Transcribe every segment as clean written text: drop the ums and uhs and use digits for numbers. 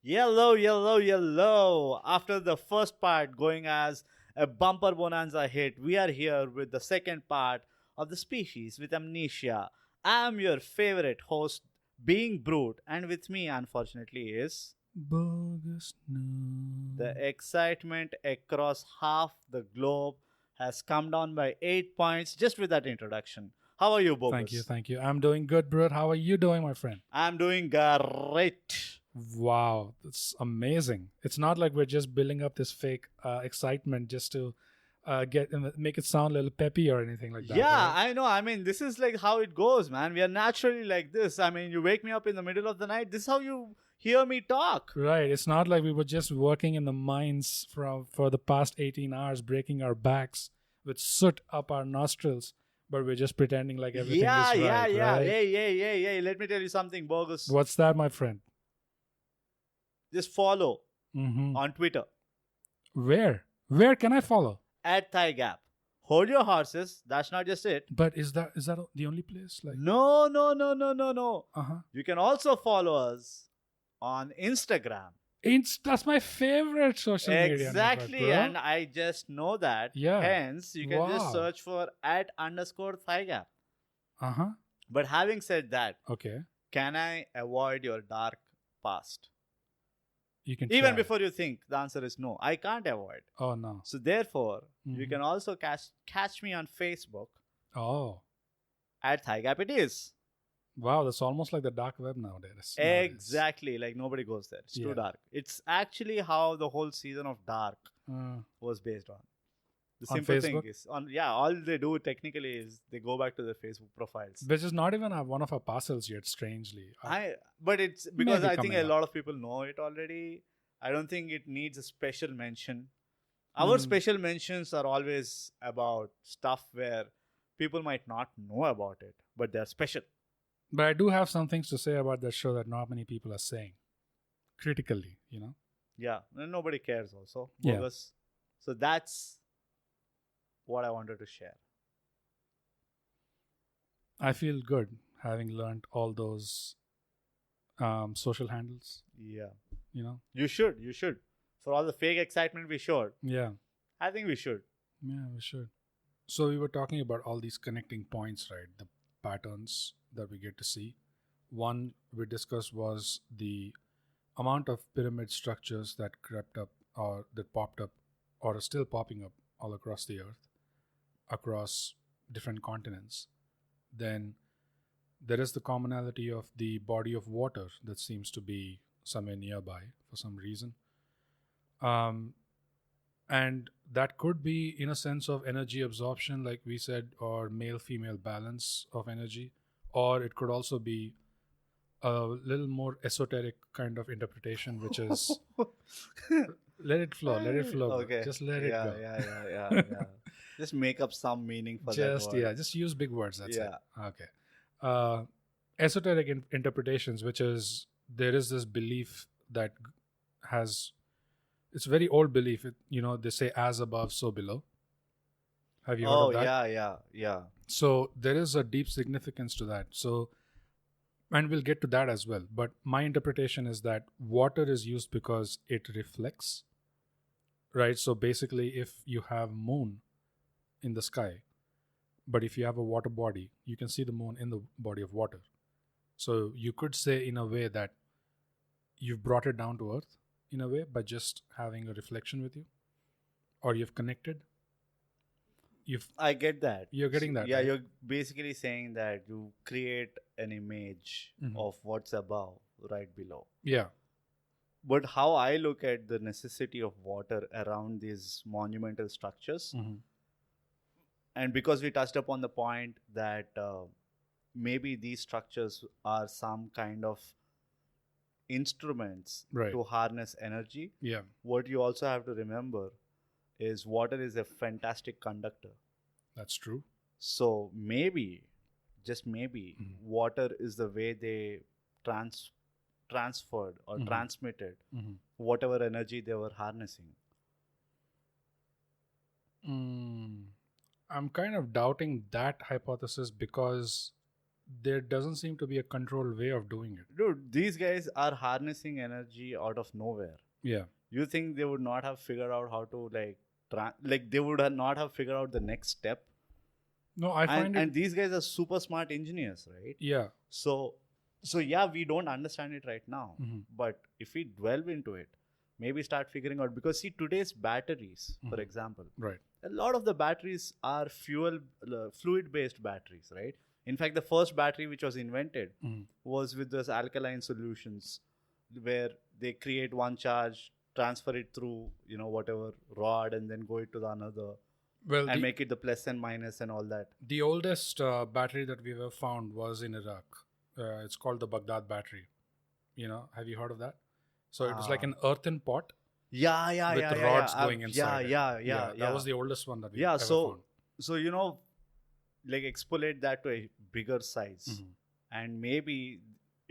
Yellow, yellow, yellow. After the first part going as a bumper bonanza hit, we are here with the second part of the species with Amnesia. I'm your favorite host, Being Brute, and with me, unfortunately, is Bogus the no. excitement across half the globe has come down by 8 points just with that introduction. How are you, Thank you, Bogus? thank you. I'm doing good, Brut. How are you doing, my friend? I'm doing great. Wow, that's amazing. It's not like we're just building up this fake excitement just to make it sound a little peppy or anything like that, Yeah, right? I know. I mean, this is like how it goes, man. We are naturally like this. I mean, you wake me up in the middle of the night. This is how you hear me talk. Right. It's not like we were just working in the mines for the past 18 hours, breaking our backs with soot up our nostrils, but we're just pretending like everything Yeah, is yeah, right, yeah. right? Hey. Let me tell you something, bogus. What's that, my friend? Just follow Mm-hmm. on Twitter Where? Where can I follow? at ThyGap. Hold your horses. That's not just it. But is that the only place? Like, No. uh-huh. You can also follow us on Instagram. That's my favorite social media network, Exactly, bro. and I just know that. Yeah. Hence, you can just Wow. search for at underscore ThyGap. Uh-huh. But having said that, Okay. can I avoid your dark past? You can Even try. before you think, the answer is no. I can't avoid. Oh no. So therefore, you Mhm. can also catch me on Facebook Oh. at ThyGap. It is Wow, that's almost like the dark web nowadays. exactly like nobody goes there. It's too Yeah. dark. It's actually how the whole season of Dark Uh, was based on. The on simple thing Facebook, is all they do technically is they go back to their Facebook profiles. which is not even one of our parcels yet, strangely. But it's because Maybe I think coming a up. lot of people know it already. I don't think it needs a special mention. Our Mm. special mentions are always about stuff where people might not know about it, but they're special. But I do have some things to say about that show that not many people are saying critically. Yeah, and nobody cares also. Yeah. Bogus. So that's what I wanted to share. I feel good having learned all those social handles. Yeah. You know. You should. For all the fake excitement we showed, Yeah. I think we should. Yeah, we should. So we were talking about all these connecting points, right? The patterns that we get to see. One we discussed was the amount of pyramid structures that crept up or that popped up or are still popping up all across the earth, across different continents. Then there is the commonality of the body of water that seems to be somewhere nearby for some reason. And that could be in a sense of energy absorption, like we said, or male female balance of energy, or it could also be a little more esoteric kind of interpretation, which is let it flow, bro. Okay. Just let it go. Yeah. Just make up some meaning for that Just word. just use big words. That's Yeah. it. Okay. Esoteric interpretations, which is there is this belief that has it's a very old belief. They say as above, so below. Have you heard Oh of that? yeah. So there is a deep significance to that. So, and we'll get to that as well. But my interpretation is that water is used because it reflects, right? So basically, if you have moon in the sky, but if you have a water body, you can see the moon in the body of water. So you could say in a way that you've brought it down to earth in a way by just having a reflection with you, or you've connected. I get that. You're getting that, Yeah, right? you're basically saying that you create an image Mhm. of what's above, right below. Yeah. But how I look at the necessity of water around these monumental structures, Mm-hmm. and because we touched upon the point that maybe these structures are some kind of instruments Right. to harness energy, Yeah. what you also have to remember is water is a fantastic conductor. That's true. So maybe, just maybe, Mhm. water is the way they transferred or Mhm. transmitted Mm-hmm. whatever energy they were harnessing. I'm kind of doubting that hypothesis because there doesn't seem to be a controlled way of doing it. Dude, these guys are harnessing energy out of nowhere. Yeah. You think they would not have figured out how to like they would have not have figured out the next step? No, I find And these guys are super smart engineers, right? Yeah. So yeah, we don't understand it right now. Mhm. But if we delve into it, maybe start figuring out, because see, today's batteries, for Mhm. example, Right. a lot of the batteries are fluid based batteries, right? In fact, the first battery which was invented Mhm. was with those alkaline solutions, where they create one charge, transfer it through whatever rod, and then go it to the another, Well, and make it the plus and minus and all that. the oldest battery that we've ever found was in Iraq. It's called the Baghdad battery. Have you heard of that? So it was like an earthen pot Yeah, with rods going inside. Yeah. That was the oldest one that we Yeah, ever so found. like extrapolate that to a bigger size, Mhm. and maybe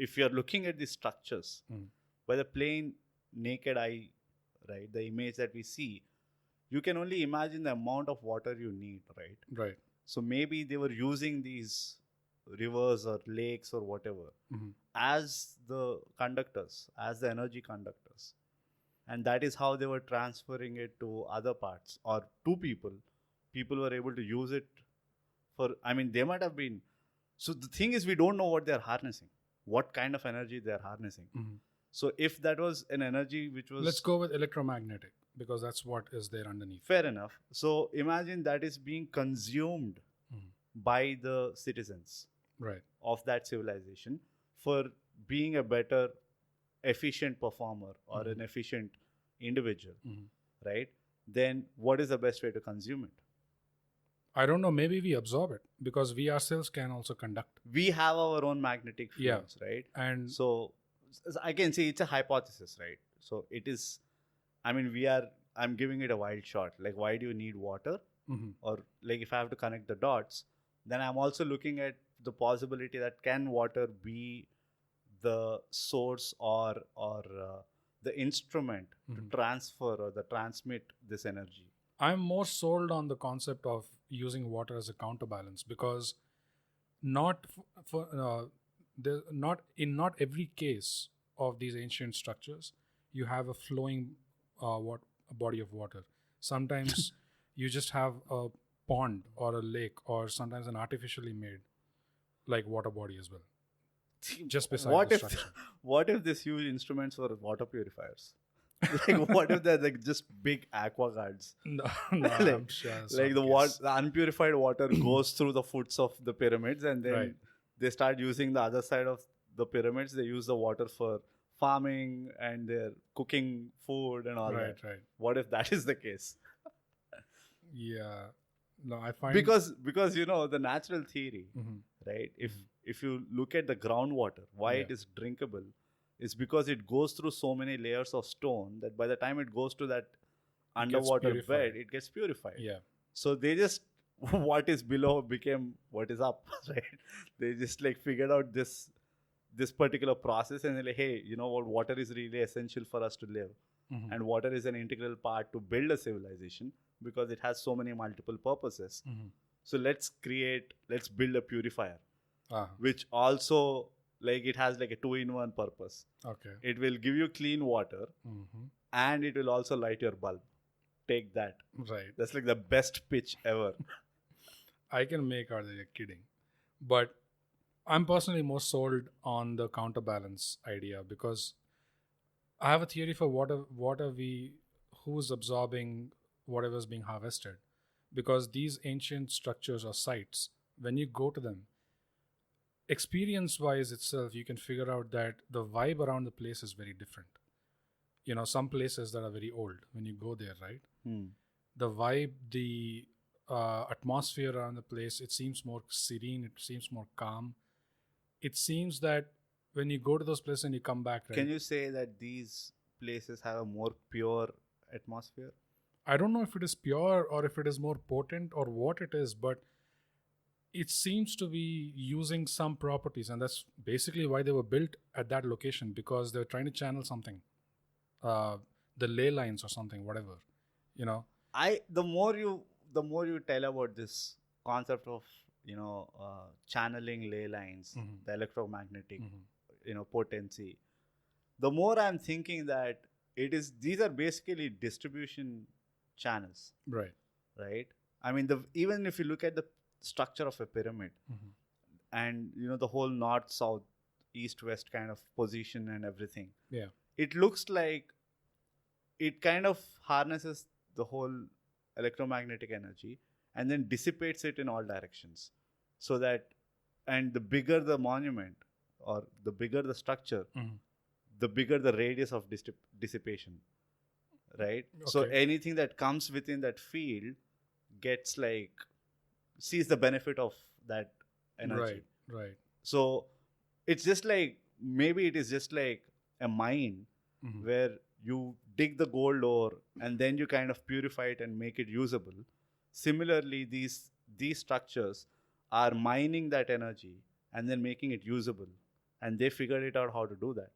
if you're looking at the structures Mhm. by the plain naked eye, right, the image that we see, you can only imagine the amount of water you need, right? Right. So maybe they were using these rivers or lakes or whatever Mhm. as the conductors, as the energy conductors. And that is how they were transferring it to other parts or to people. People were able to use it they might have been. So the thing is, we don't know what they're harnessing, what kind of energy they're harnessing. Mhm. So if that was an energy which was. Let's go with electromagnetic because that's what is there underneath. Fair enough. So imagine that is being consumed Mhm. by the citizens Right. of that civilization for being a better, efficient performer or Mhm. an efficient individual, Mhm. right? Then what is the best way to consume it? I don't know. Maybe we absorb it because we ourselves can also conduct. We have our own magnetic fields, right? And So I can say it's a hypothesis, right? So it is, I'm giving it a wild shot. Like, why do you need water? Mhm. Or like, if I have to connect the dots, then I'm also looking at the possibility that can water be the source or the instrument Mhm. to transfer or the transmit this energy. I'm more sold on the concept of using water as a counterbalance because not not every case of these ancient structures you have a flowing a body of water. Sometimes you just have a pond or a lake or sometimes an artificially made like water body as well. Just beside What the if structure. what if these huge instruments were water purifiers? Like, what if they're like just big aqua guards? No, Like- I'm sure. Like the unpurified water goes through the foots of the pyramids, and then Right. they start using the other side of the pyramids. They use the water for farming and they're cooking food and all that. Right. What if that is the case? Yeah. No, I find Because the natural theory, Mhm. right? If you look at the groundwater, why it Yeah. is drinkable, is because it goes through so many layers of stone that by the time it goes to that underwater purified. bed, it gets purified. Yeah. So they just what is below became what is up, right? They just like figured out this particular process, and they're like, hey, you know what? Water is really essential for us to live, Mhm. and water is an integral part to build a civilization because it has so many multiple purposes. Mhm. So let's build a purifier, Ah, which also like it has like a 2-in-1 purpose. okay. It will give you clean water Mhm. and it will also light your bulb. Take that. Right. That's like the best pitch ever. I can make out that you're kidding. But I'm personally more sold on the counterbalance idea because I have a theory for who's absorbing whatever's being harvested. Because these ancient structures or sites, when you go to them, experience wise itself, you can figure out that the vibe around the place is very different. Some places that are very old, when you go there, right? The vibe, the atmosphere around the place, it seems more serene, it seems more calm. It seems that when you go to those places and you come back, right? Can you say that these places have a more pure atmosphere? I don't know if it is pure or if it is more potent or what it is, but it seems to be using some properties, and that's basically why they were built at that location, because they're trying to channel something, the ley lines or something, whatever. The more you tell about this concept of channeling ley lines, Mhm. the electromagnetic, Mhm. potency, the more I'm thinking that these are basically distribution channels, Right. right? I mean, even if you look at the structure of a pyramid, Mhm. and the whole north, south, east, west kind of position and everything, Yeah. it looks like it kind of harnesses the whole electromagnetic energy and then dissipates it in all directions, so that, and the bigger the monument or the bigger the structure, Mhm. the bigger the radius of dissipation, right? So Okay. anything that comes within that field gets like sees the benefit of that energy. Right. Right. So it's just like, maybe it is just like a mine Mhm. where you dig the gold ore and then you kind of purify it and make it usable. Similarly, these structures are mining that energy and then making it usable, and they figured it out how to do that.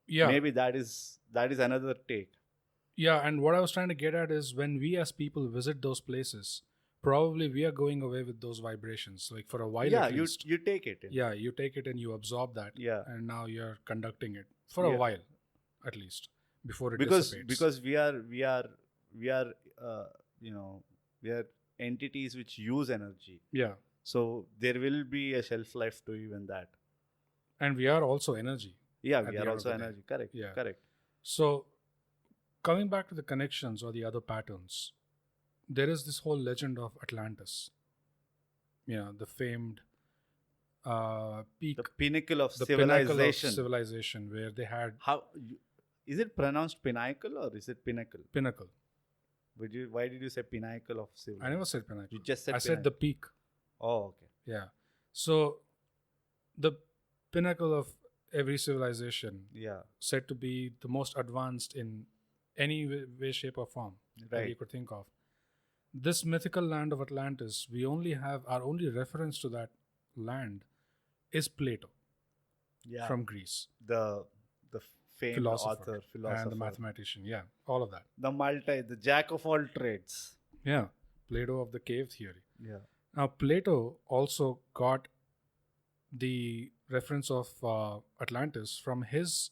Yeah. Maybe that is another take. Yeah. And what I was trying to get at is when we as people visit those places, probably we are going away with those vibrations, like for a while Yeah, at least. you take it in. Yeah, you take it and you absorb that. Yeah. And now you're conducting it for a Yeah. while, at least, before it because dissipates. because we are you know we are entities which use energy, Yeah. so there will be a shelf life to even that. And we are also energy. Yeah, At we the are end of also the day. energy. Correct. Yeah. Correct. So, coming back to the connections or the other patterns, there is this whole legend of Atlantis. The famed peak, The pinnacle of the civilization. pinnacle of civilization, where they had Is it pronounced pinnacle or is it pinnacle? pinnacle. Why did you say pinnacle of civilization? I never said pinnacle. You just said I said the peak. Oh, okay. Yeah. So, the pinnacle of every civilization, Yeah. said to be the most advanced in any way, shape, or form that you Right. could think of. This mythical land of Atlantis, we only have our only reference to that land is Plato Yeah. from Greece, the famed philosopher, author, philosopher, and the mathematician. Yeah, all of that. the jack of all trades. Yeah, Plato of the cave theory. Yeah. Now, Plato also got the reference of Atlantis from his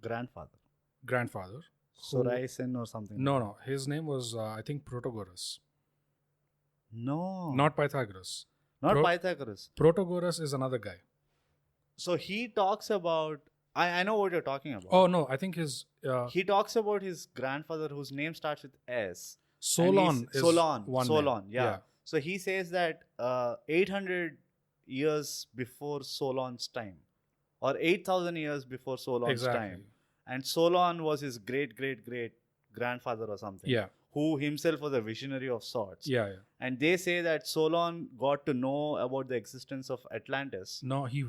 Grandfather. grandfather. Soraisen or something. No. His name was, I think, Protagoras. No. Not Pythagoras. Not Pro- Pythagoras. Protagoras is another guy. So he talks about. I know what you're talking about. Oh, no. I think his He talks about his grandfather whose name starts with S. Solon is Solon. one Solon. name. Yeah. So he says that 800 years before Solon's time, or 8,000 years before Solon's Exactly. time, and Solon was his great grandfather or something. Yeah. Who himself was a visionary of sorts. Yeah. And they say that Solon got to know about the existence of Atlantis. No, he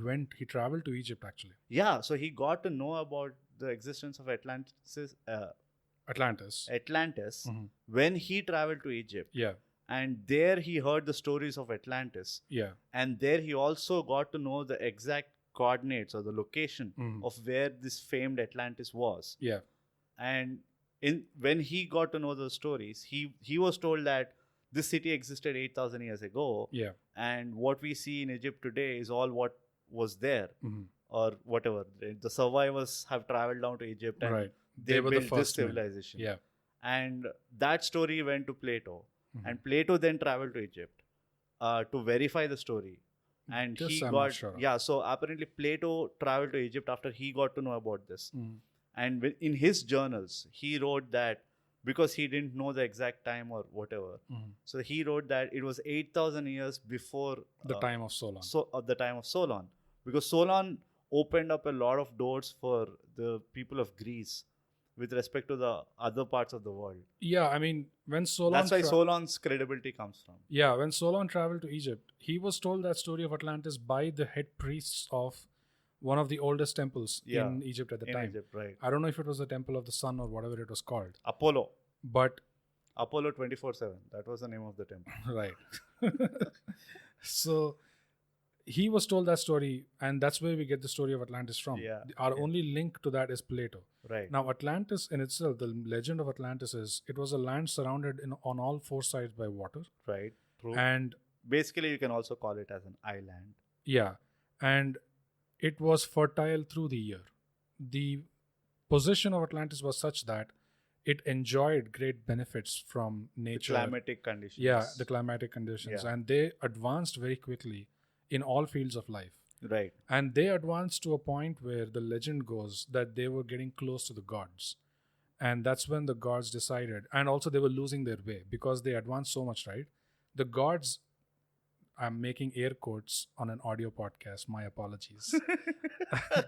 traveled to Egypt actually. Yeah, so he got to know about the existence of Atlantis Atlantis. Mhm. when he traveled to Egypt. Yeah. And there he heard the stories of Atlantis. Yeah. And there he also got to know the exact coordinates or the location Mhm. of where this famed Atlantis was. Yeah. And when he got to know those stories, he was told that this city existed 8,000 years ago, Yeah. and what we see in Egypt today is all what was there, Mhm. or whatever. The survivors have traveled down to Egypt and Right. they were the built this first men. civilization. Yeah. And that story went to Plato, Mhm. and Plato then traveled to Egypt to verify the story. And This he I'm got not sure of. yeah. So apparently Plato traveled to Egypt after he got to know about this. Mhm. And in his journals, he wrote that because he didn't know the exact time or whatever. Mhm. So he wrote that it was 8,000 years before The time of Solon. the time of Solon, because Solon opened up a lot of doors for the people of Greece with respect to the other parts of the world. Yeah, I mean, when Solon That's why Solon's credibility comes from. Yeah, when Solon traveled to Egypt, he was told that story of Atlantis by the head priests of one of the oldest temples in Egypt at the In time. Egypt, right. I don't know if it was the Temple of the Sun or whatever it was called. Apollo But 24/7. That was the name of the temple. right. So he was told that story, and that's where we get the story of Atlantis from. Yeah. Our only link to that is Plato. Right. Now, Atlantis in itself, the legend of Atlantis is it was a land surrounded on all four sides by water. Right. True. And basically you can also call it as an island. Yeah. And it was fertile through the year. The position of Atlantis was such that it enjoyed great benefits from nature. Climatic conditions. Yeah, the climatic conditions. Yeah. And they advanced very quickly in all fields of life. Right. And they advanced to a point where the legend goes that they were getting close to the gods. And that's when the gods decided. And also they were losing their way because they advanced so much, right? The gods, I'm making air quotes on an audio podcast. My apologies,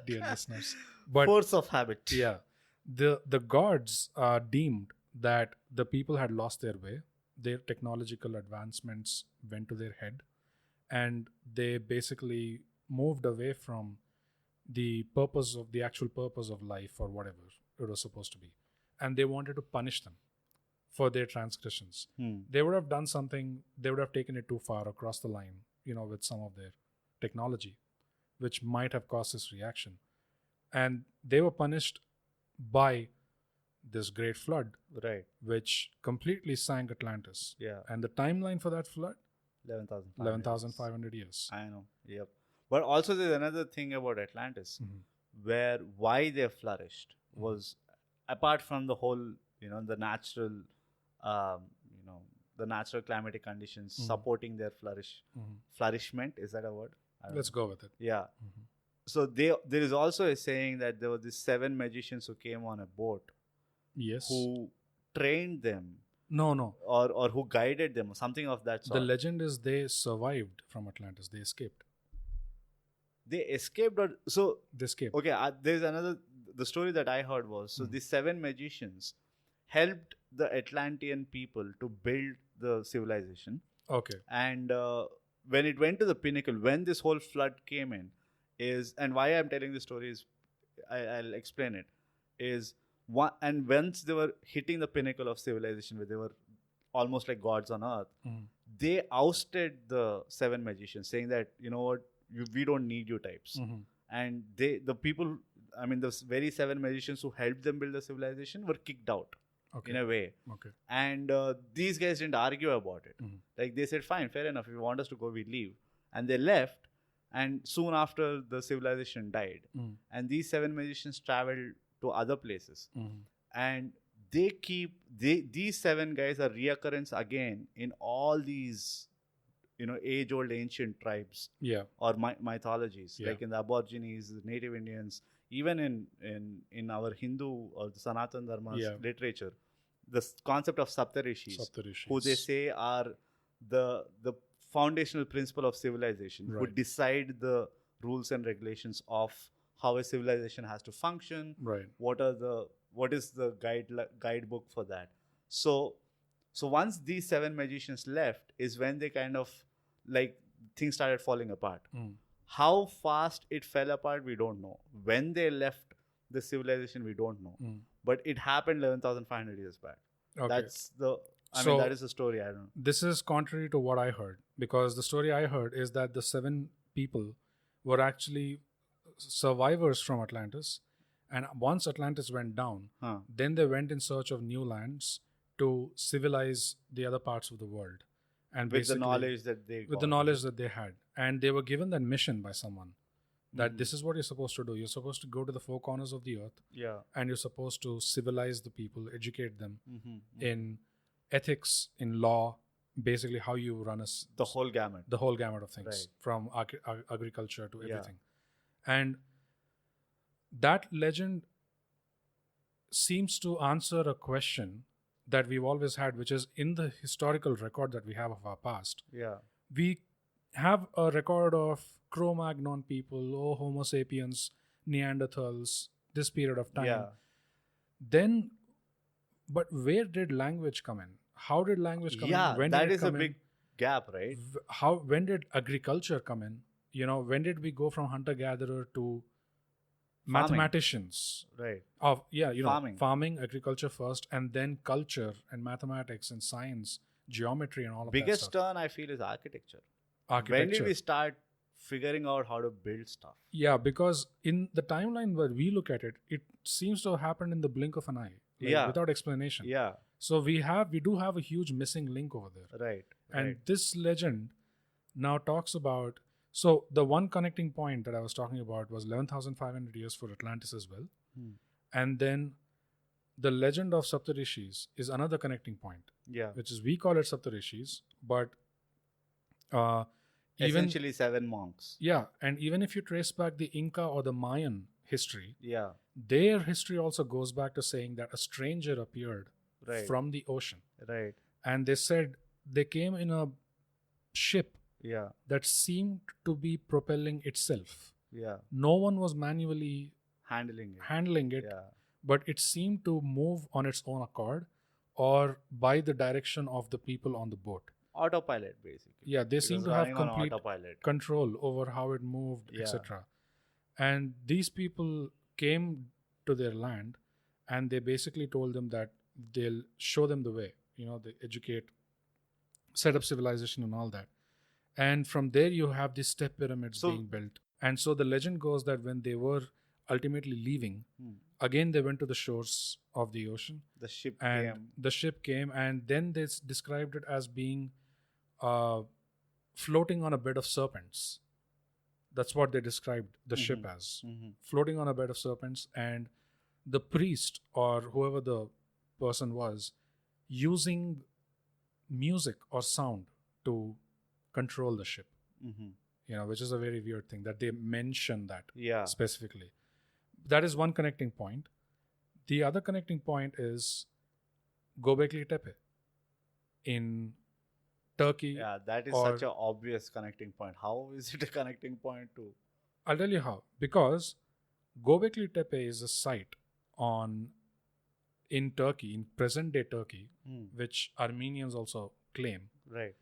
dear listeners. But Force of habit. yeah, the gods deemed that the people had lost their way. Their technological advancements went to their head. And they basically moved away from the actual purpose of life or whatever it was supposed to be. And they wanted to punish them for their transgressions. They would have done something, they would have taken it too far across the line, with some of their technology, which might have caused this reaction. And they were punished by this great flood, Right. which completely sank Atlantis. Yeah. And the timeline for that flood, 11,500. 11,500 years. I know. Yep. But also there's another thing about Atlantis where why they flourished was apart from the whole, the natural, the natural climatic conditions supporting their flourishment. Is that a word? I don't Let's know. go with it. Yeah. So there is also a saying that there were these 7 magicians who came on a boat Yes. who trained them No. or who guided them, something of that sort. The legend is they survived from Atlantis. They escaped. They escaped so They escaped. okay, there's the story that I heard was, so these 7 magicians helped the Atlantean people to build the civilization. Okay. And when it went to the pinnacle, when this whole flood came in, and why I'm telling this story is, I'll explain it, is one, and once they were hitting the pinnacle of civilization where they were almost like gods on earth, they ousted the 7 magicians, saying that, you know what, we don't need you types. And the very 7 magicians who helped them build the civilization were kicked out. Okay. In a way. Okay. And these guys didn't argue about it. Like they said, fine, fair enough. If you want us to go, we leave. And they left. And soon after, the civilization died. And these 7 magicians traveled to other places. And these 7 guys are reoccurrence again in all these, age-old ancient tribes. Yeah. Or mythologies. Yeah. Like in the Aborigines, the Native Indians, even in our Hindu or the Sanatan Dharma's literature, the concept of Saptarishis, who they say are the foundational principle of civilization, who decide the rules and regulations of how a civilization has to function. Right. What is the guidebook for that? So once these 7 magicians left is when they kind of like things started falling apart. How fast it fell apart, we don't know. When they left the civilization, we don't know. But it happened 11,500 years back. Okay. That's that is the story. I don't know. This is contrary to what I heard, because the story I heard is that the 7 people were actually survivors from Atlantis. And once Atlantis went down, then they went in search of new lands to civilize the other parts of the world. And with the knowledge that they had. And they were given that mission by someone that this is what you're supposed to do. You're supposed to go to the 4 corners of the earth. Yeah. And you're supposed to civilize the people, educate them in ethics, in law, basically how you run the whole gamut of things, from agriculture to everything. And that legend seems to answer a question that we've always had, which is in the historical record that we have of our past. Yeah. We have a record of Cro-Magnon people, Homo sapiens, Neanderthals, this period of time. Yeah. Then, but where did language come in? How did language come in? When that did it is a come big gap, right? When did agriculture come in? When did we go from hunter-gatherer to mathematicians? Right. Farming, agriculture first, and then culture and mathematics and science, geometry and all of that Biggest stuff. turn I feel is architecture. When did we start figuring out how to build stuff? Yeah, because in the timeline where we look at it, it seems to have happened in the blink of an eye, without explanation. Yeah. So we do have a huge missing link over there. Right. And this legend now talks about, so the one connecting point that I was talking about was 11,500 years for Atlantis as well. And then the legend of Saptarishis is another connecting point, Yeah. which is, we call it Saptarishis, but even, Essentially 7 monks. yeah, and even if you trace back the Inca or the Mayan history, Yeah. their history also goes back to saying that a stranger appeared Right. from the ocean. Right. And they said they came in a ship Yeah. that seemed to be propelling itself. Yeah. No one was manually Handling it. it, Yeah. but it seemed to move on its own accord or by the direction of the people on the boat. Autopilot, basically. Yeah, they It seem was to have running on complete autopilot. control over how it moved, Yeah. etc. And these people came to their land and they basically told them that they'll show them the way, they educate, set up civilization and all that. And from there you have these step pyramids being built. And so the legend goes that when they were ultimately leaving, again they went to the shores of the ocean. The ship And came. the ship came, and then they described it as being floating on a bed of serpents. That's what they described the ship as. Floating on a bed of serpents, and the priest or whoever the person was using music or sound to control the ship. Which is a very weird thing that they mention that specifically. That is one connecting point. The other connecting point is Gobekli Tepe in Turkey. Yeah, that is such an obvious connecting point. How is it a connecting point to? I'll tell you how. Because Gobekli Tepe is a site in Turkey, in present day Turkey, which Armenians also claim. Right.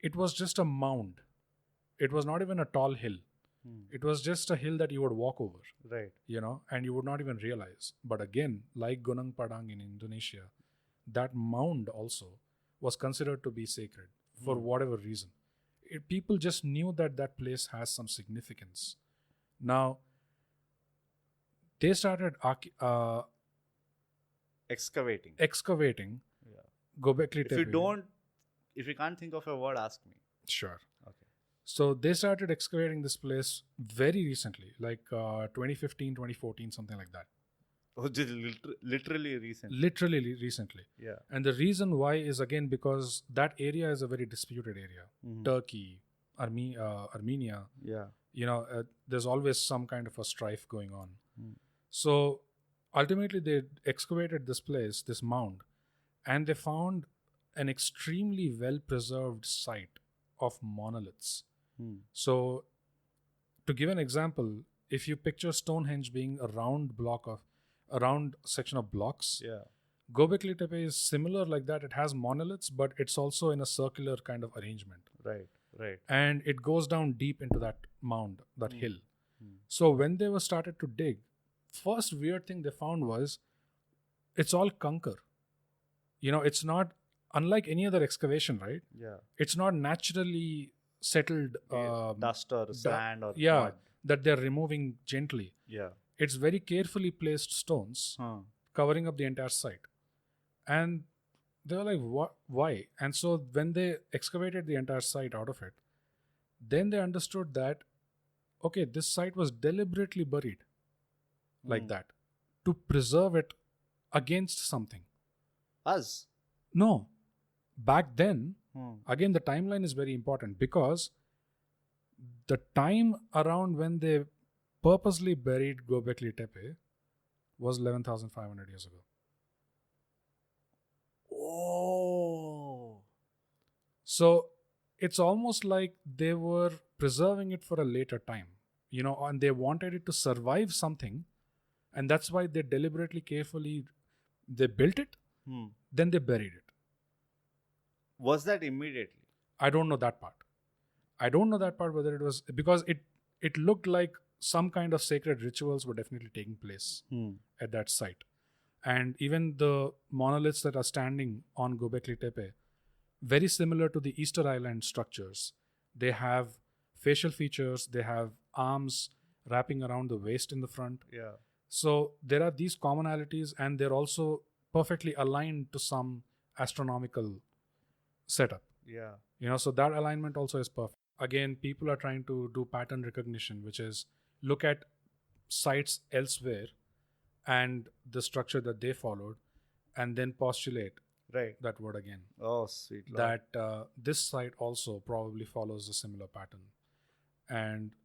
It was just a mound. It was not even a tall hill. It was just a hill that you would walk over. Right. And you would not even realize. But again, like Gunung Padang in Indonesia, that mound also was considered to be sacred for whatever reason. People just knew that that place has some significance. Now, they started Excavating. Yeah. Gobekli Tepe. If you can't think of a word, ask me. Sure. Okay. So they started excavating this place very recently, like 2015, 2014, something like that. Oh, just literally recent. Literally recently. Yeah. And the reason why is again because that area is a very disputed area. Turkey, Armenia. Yeah. There's always some kind of a strife going on. So ultimately they excavated this place, this mound, and they found an extremely well-preserved site of monoliths. So to give an example, if you picture Stonehenge being a round section of blocks, Gobekli Tepe is similar like that. It has monoliths, but it's also in a circular kind of arrangement. Right. And it goes down deep into that mound, that hill. So when they were started to dig, first weird thing they found was it's all conker. It's not, unlike any other excavation, right? Yeah. It's not naturally settled dust or sand or mud mud. That they're removing gently. Yeah. It's very carefully placed stones covering up the entire site. And they were like, what? Why? And so when they excavated the entire site out of it, then they understood that, okay, this site was deliberately buried like that to preserve it against something. Us? No. Back then, again, the timeline is very important because the time around when they purposely buried Gobekli Tepe was 11,500 years ago. Oh. So it's almost like they were preserving it for a later time, and they wanted it to survive something. And that's why they deliberately, carefully, they built it, then they buried it. Was that immediately? I don't know that part. Whether it was, because it looked like some kind of sacred rituals were definitely taking place at that site. And even the monoliths that are standing on Gobekli Tepe, very similar to the Easter Island structures. They have facial features, they have arms wrapping around the waist in the front. Yeah. So there are these commonalities, and they're also perfectly aligned to some astronomical setup. Yeah. So that alignment also is perfect. Again, people are trying to do pattern recognition, which is look at sites elsewhere and the structure that they followed, and then postulate Right. that word again. Oh, sweet Lord. That this site also probably follows a similar pattern. And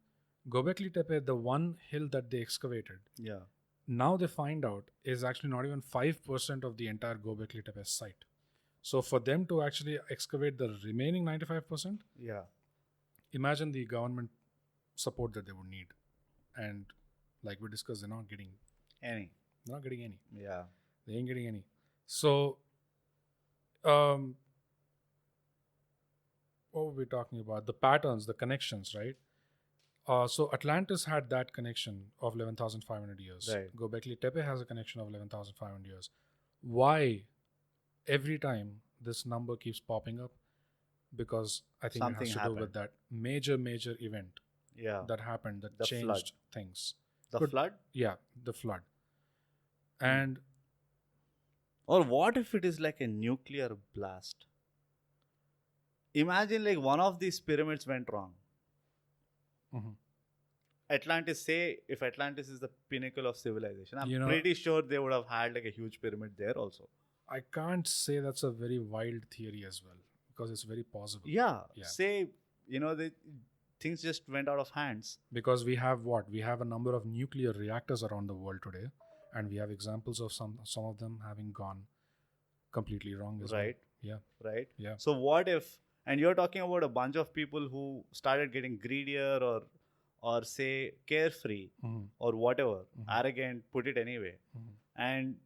Gobekli Tepe, the one hill that they excavated, Yeah. now they find out is actually not even 5% of the entire Gobekli Tepe site. So for them to actually excavate the remaining 95%, Yeah. imagine the government support that they would need. And like we discussed, they're not getting Any. any. Yeah. They ain't getting any. So, what were we talking about? The patterns, the connections, right? So Atlantis had that connection of 11,500 years. Right. Gobekli Tepe has a connection of 11,500 years. Why every time this number keeps popping up? Because I think Something it has to happened. do with that major event Yeah. that happened that The changed flood. things. The Could- flood? Yeah, the flood. And Or what if it is like a nuclear blast? Imagine like one of these pyramids went wrong. Mhm. Atlantis, say if Atlantis is the pinnacle of civilization, I'm You know- pretty sure they would have had like a huge pyramid there also. I can't say that's a very wild theory as well, because it's very possible. Yeah. Yeah. Say, things just went out of hands. Because we have what? We have a number of nuclear reactors around the world today, and we have examples of some of them having gone completely wrong as Right. well. Yeah. Right? Yeah. So what if, and you're talking about a bunch of people who started getting greedier or say carefree Mhm. or whatever, Mhm. arrogant, put it anyway. Mhm. And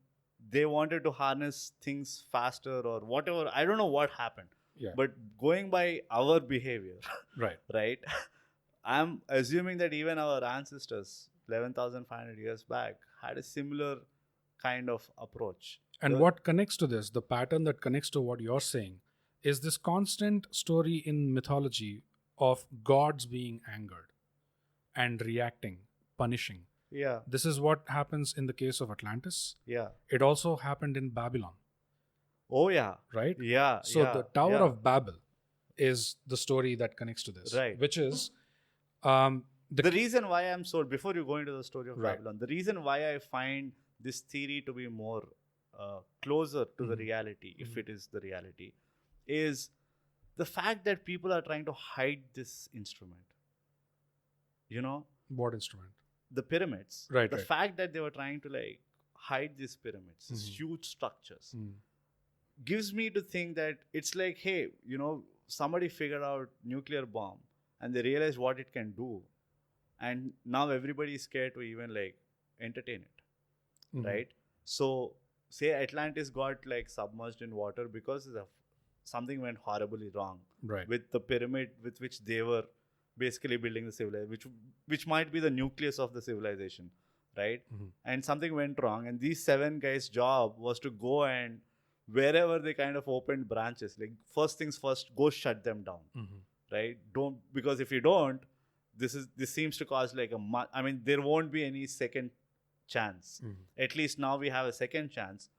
they wanted to harness things faster or whatever. I don't know what happened. Yeah. But going by our behavior, Right. right? I'm assuming that even our ancestors, 11,500 years back, had a similar kind of approach. And The- what connects to this, the pattern that connects to what you're saying, is this constant story in mythology of gods being angered and reacting, punishing. Yeah, This is what happens in the case of Atlantis. yeah. It also happened in Babylon, Oh, yeah. right? Yeah. So yeah, the Tower yeah. of Babel is the story that connects to this, Right. which is The reason why I'm so, before you go into the story of Right. Babylon, the reason why I find this theory to be more closer to the Mhm. reality, if Mhm. it is the reality, is the fact that people are trying to hide this instrument. what instrument? The pyramids. Right, The right. fact that they were trying to like hide these pyramids, these Mhm. huge structures, Mm. gives me to think that it's like, hey, somebody figured out nuclear bomb and they realized what it can do, and now everybody is scared to even like entertain it, Mhm. right? So say Atlantis got like submerged in water because something went horribly wrong Right. with the pyramid with which they were basically building the civilization, which might be the nucleus of the civilization, right? Mhm. And something went wrong, and these 7 guys' job was to go and wherever they kind of opened branches, like first things first, go shut them down, Mhm. right? Because if you don't, this seems to cause like there won't be any second chance. Mhm. At least now we have a second chance.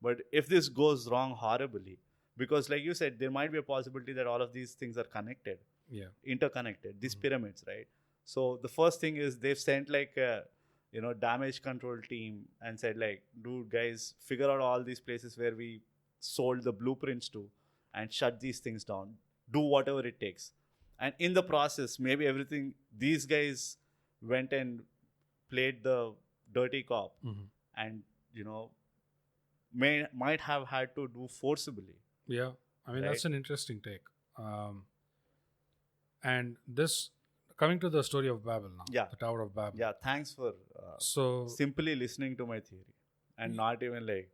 But if this goes wrong horribly, because like you said, there might be a possibility that all of these things are connected, Yeah. interconnected, these Mhm. pyramids, right? So the first thing is they've sent like a damage control team and said like, dude, guys, figure out all these places where we sold the blueprints to and shut these things down, do whatever it takes. And in the process, maybe these guys went and played the dirty cop Mhm. and might have had to do forcibly. Yeah. I mean, that's Right. an interesting take. And this, coming to the story of Babel now, Yeah. the Tower of Babel. Yeah, thanks for So, simply listening to my theory and not even like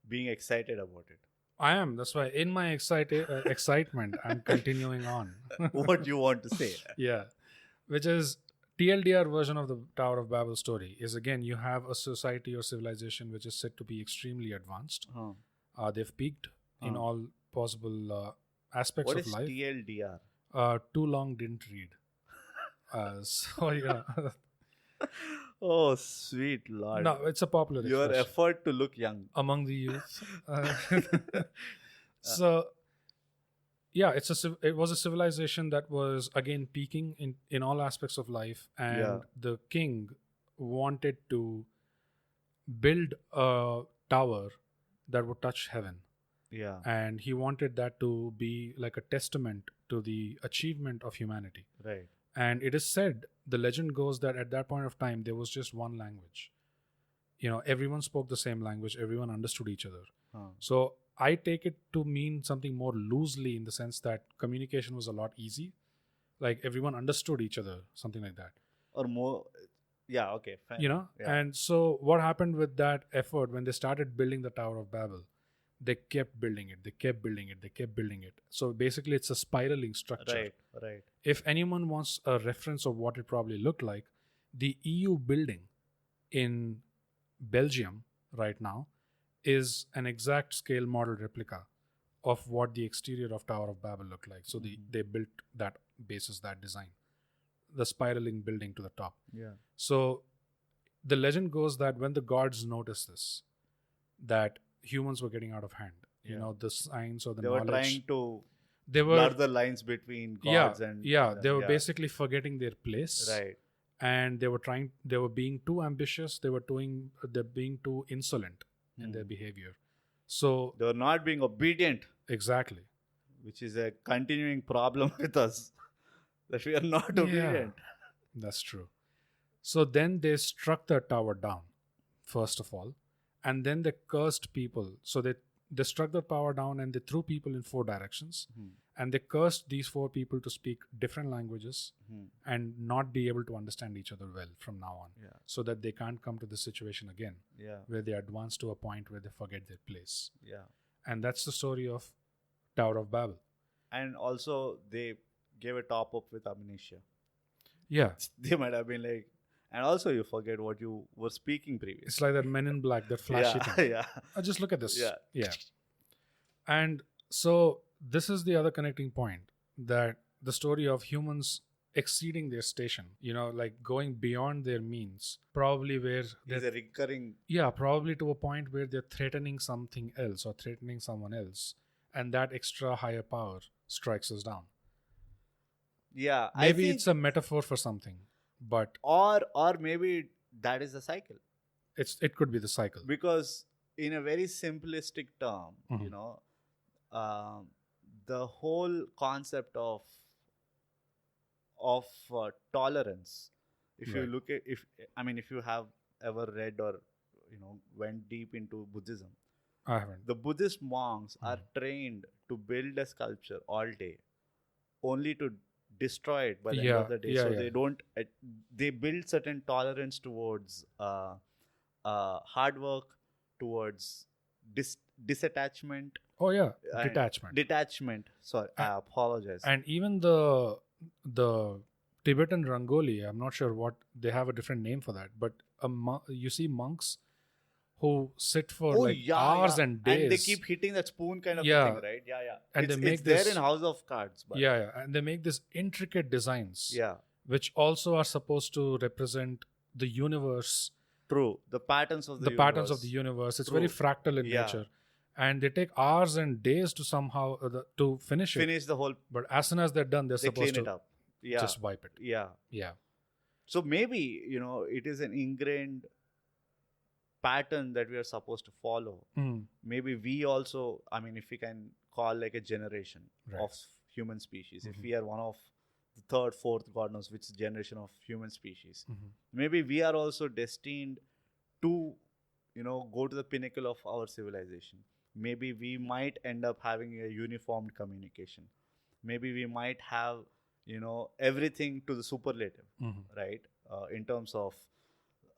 being excited about it. I am. That's why in my excitement, I'm continuing on. What do you want to say? Yeah. Which is TLDR version of the Tower of Babel story is, again, you have a society or civilization which is said to be extremely advanced. Huh. They've peaked in Huh. all possible aspects What of is life. TLDR? Too long didn't read. So yeah. Oh, sweet Lord. No, it's a popular Your expression effort to look young. among the youth. So yeah, it was a civilization that was again peaking in all aspects of life, and Yeah. the king wanted to build a tower that would touch heaven, Yeah. and he wanted that to be like a testament to the achievement of humanity. Right. And it is said, the legend goes, that at that point of time there was just one language. Everyone spoke the same language, everyone understood each other. Huh. So I take it to mean something more loosely, in the sense that communication was a lot easy, like everyone understood each other, something like that. Or more. Yeah. Okay. Fine. Yeah. And so what happened with that effort, when they started building the Tower of Babel, they kept building it, they kept building it, they kept building it. So basically it's a spiraling structure. Right. Right. If anyone wants a reference of what it probably looked like, the EU building in Belgium right now is an exact scale model replica of what the exterior of Tower of Babel looked like. So they built that basis, that design, the spiraling building to the top. Yeah. So the legend goes that when the gods noticed this, that humans were getting out of hand, the science or the They knowledge. were trying to They blur were, the lines between gods and they were basically forgetting their place. right. And they were being too ambitious, they're being too insolent in their behavior. So They were not being obedient, exactly. which is a continuing problem with us, that we are not obedient. That's true. So then they struck the tower down, first of all, and then they cursed people. So they struck the tower down and they threw people in 4 directions, and they cursed these 4 people to speak different languages and not be able to understand each other well from now on, so that they can't come to this situation again, where they advance to a point where they forget their place. And that's the story of Tower of Babel. And also they gave a top up with Amnesia. Yeah. They might have been like, and also you forget what you were speaking previously. It's like that Men in Black, that flashy thing. Just look at this. Yeah. And so this is the other connecting point, that the story of humans exceeding their station, like going beyond their means, probably where There's a recurring. Probably to a point where they're threatening something else or threatening someone else, and that extra higher power strikes us down. Yeah. Maybe I think, it's a metaphor for something, but or maybe that is the cycle. it could be the cycle. Because in a very simplistic term, the whole concept of tolerance, if you look at, if you have ever read or went deep into Buddhism, I haven't. the Buddhist monks are trained to build a sculpture all day, only to destroy it by the end of the day. They don't. They build certain tolerance towards hard work, towards disattachment. Oh yeah, detachment. Detachment. Sorry, I apologize. And even the Tibetan Rangoli, I'm not sure what they have a different name for that, but you see monks who sit for hours and days, and they keep hitting that spoon kind of thing, right? And it's there in House of Cards, but and they make these intricate designs, which also are supposed to represent the universe. True, the patterns of the universe. Patterns of the universe. It's very fractal in nature, and they take hours and days to somehow to finish the whole. But as soon as they're done, they're supposed clean to it up. just wipe it. Yeah. So maybe it is an ingrained pattern that we are supposed to follow. Maybe we also, if we can call like a generation of human species, if we are one of the 3rd, 4th, God knows which generation of human species, maybe we are also destined to go to the pinnacle of our civilization. Maybe we might end up having a uniformed communication. Maybe we might have everything to the superlative, right? In terms of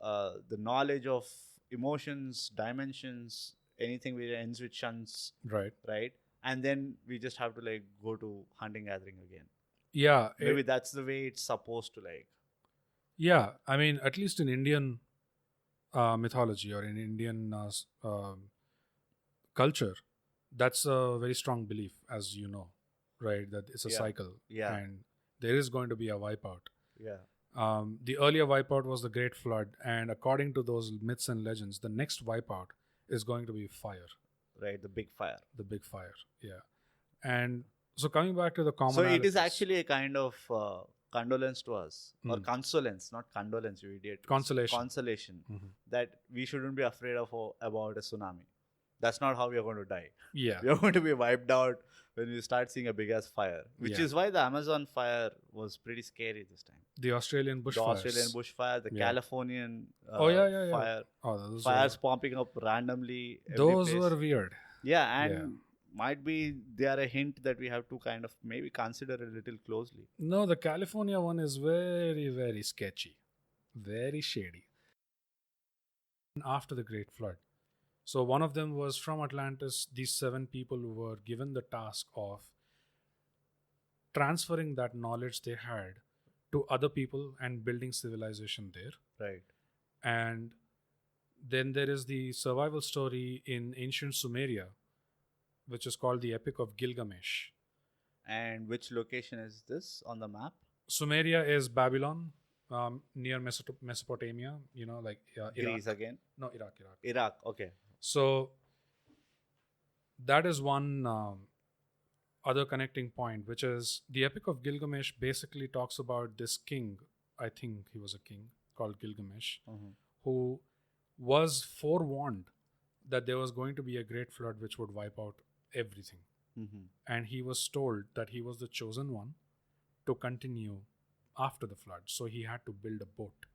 the knowledge of emotions, dimensions, anything which ends with shuns, right? And then we just have to go to hunting gathering again. Maybe that's the way it's supposed to at least in Indian mythology or in Indian culture, that's a very strong belief, as you know, right? That it's a cycle, and there is going to be a wipeout. The earlier wipeout was the Great Flood, and according to those myths and legends, the next wipeout is going to be fire. Right, the big fire. And So coming back to the So commonalities. it is actually a kind of condolence to us, or Mm. consolence, not condolence, you idiot. Consolation. Consolation Mhm. that we shouldn't be afraid of about a tsunami. That's not how we are going to die. Yeah. We are going to be wiped out when we start seeing a big ass fire, which Yeah. is why the Amazon fire was pretty scary this time. The Australian The bushfires. Australian bushfire, the Yeah. Californian Yeah. fire, Oh, those fires popping up randomly. Every those place. were weird. Yeah, and Yeah. might be they are a hint that we have to kind of maybe consider a little closely. No, the California one is very, very sketchy. Very shady. After the Great Flood. So one of them was from Atlantis. These 7 people were given the task of transferring that knowledge they had to other people and building civilization there. Right. And then there is the survival story in ancient Sumeria, which is called the Epic of Gilgamesh. And which location is this on the map? Sumeria is Babylon, near Mesopotamia, like Iraq. Greece again? No, Iraq. Iraq, okay. So that is one other connecting point, which is the Epic of Gilgamesh basically talks about this king, I think he was a king, called Gilgamesh, who was forewarned that there was going to be a great flood which would wipe out everything. And he was told that he was the chosen one to continue after the flood. So he had to build a boat.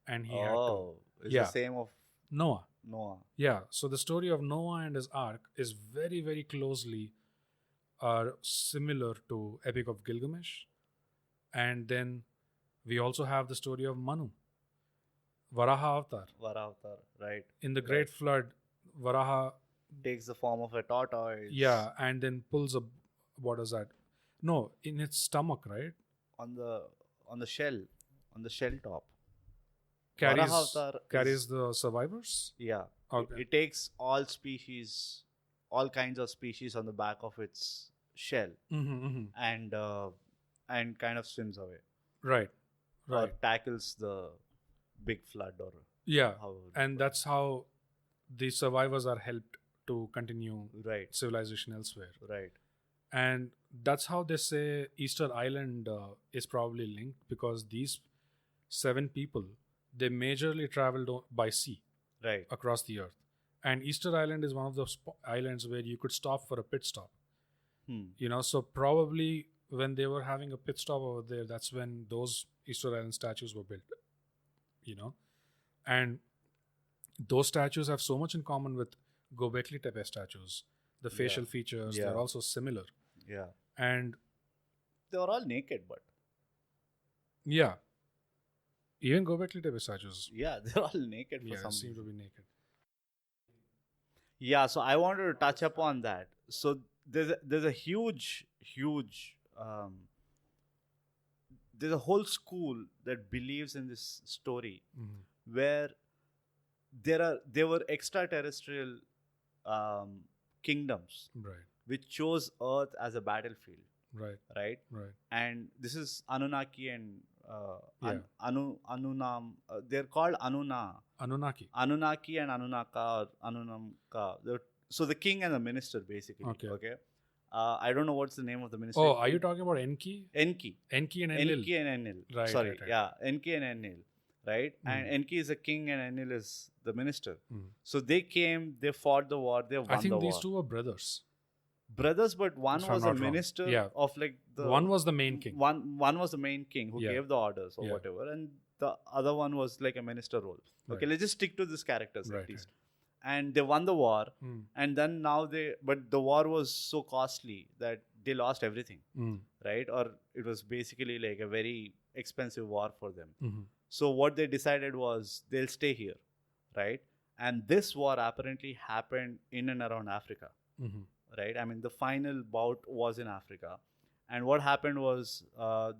And he had to... It's the same of Noah. Yeah. So the story of Noah and his ark is very, very closely similar to Epic of Gilgamesh. And then we also have the story of Manu, Varaha Avatar. Right. In the Great Flood, Varaha takes the form of a tortoise. Yeah, and then pulls a... What is that? No, in its stomach, right? On the shell top. Carries the survivors? Yeah. Okay. It takes all kinds of species on the back of its shell and kind of swims away. Right. Or tackles the big flood or... Yeah, and that's how the survivors are helped to continue civilization elsewhere. Right. And that's how they say Easter Island is probably linked, because these 7 people, they majorly traveled by sea across the earth. And Easter Island is one of those islands where you could stop for a pit stop. So probably when they were having a pit stop over there, that's when those Easter Island statues were built. And those statues have so much in common with Gobekli Tepe statues. The facial features, they're also similar. Yeah. And they were all naked, but... Yeah. Even Gobekli Tepe statues. Yeah, they're all naked for some seem reason. to be naked. Yeah, so I wanted to touch upon that. So there's a huge there's a whole school that believes in this story where there were extraterrestrial kingdoms which chose Earth as a battlefield. Right. And this is Anunnaki and Anunam. They're called Anunnaki and Anunnaka or Anunnamka. So the king and the minister, basically. Okay. I don't know what's the name of the minister. Oh, are you talking about Enki? Enki and Enlil. Right. Sorry. Yeah, Enki and Enlil. Right. And Enki is the king and Enlil is the minister. So they came, they fought the war, they won the war. I think these two were brothers, but one was a minister of like the... One was the main king. One was the main king who gave the orders or whatever, and the other one was like a minister role. Okay, let's just stick to these characters at least. And they won the war, and then but the war was so costly that they lost everything, right? Or it was basically like a very expensive war for them. So what they decided was they'll stay here, right? And this war apparently happened in and around Africa, right? I mean, the final bout was in Africa. And what happened was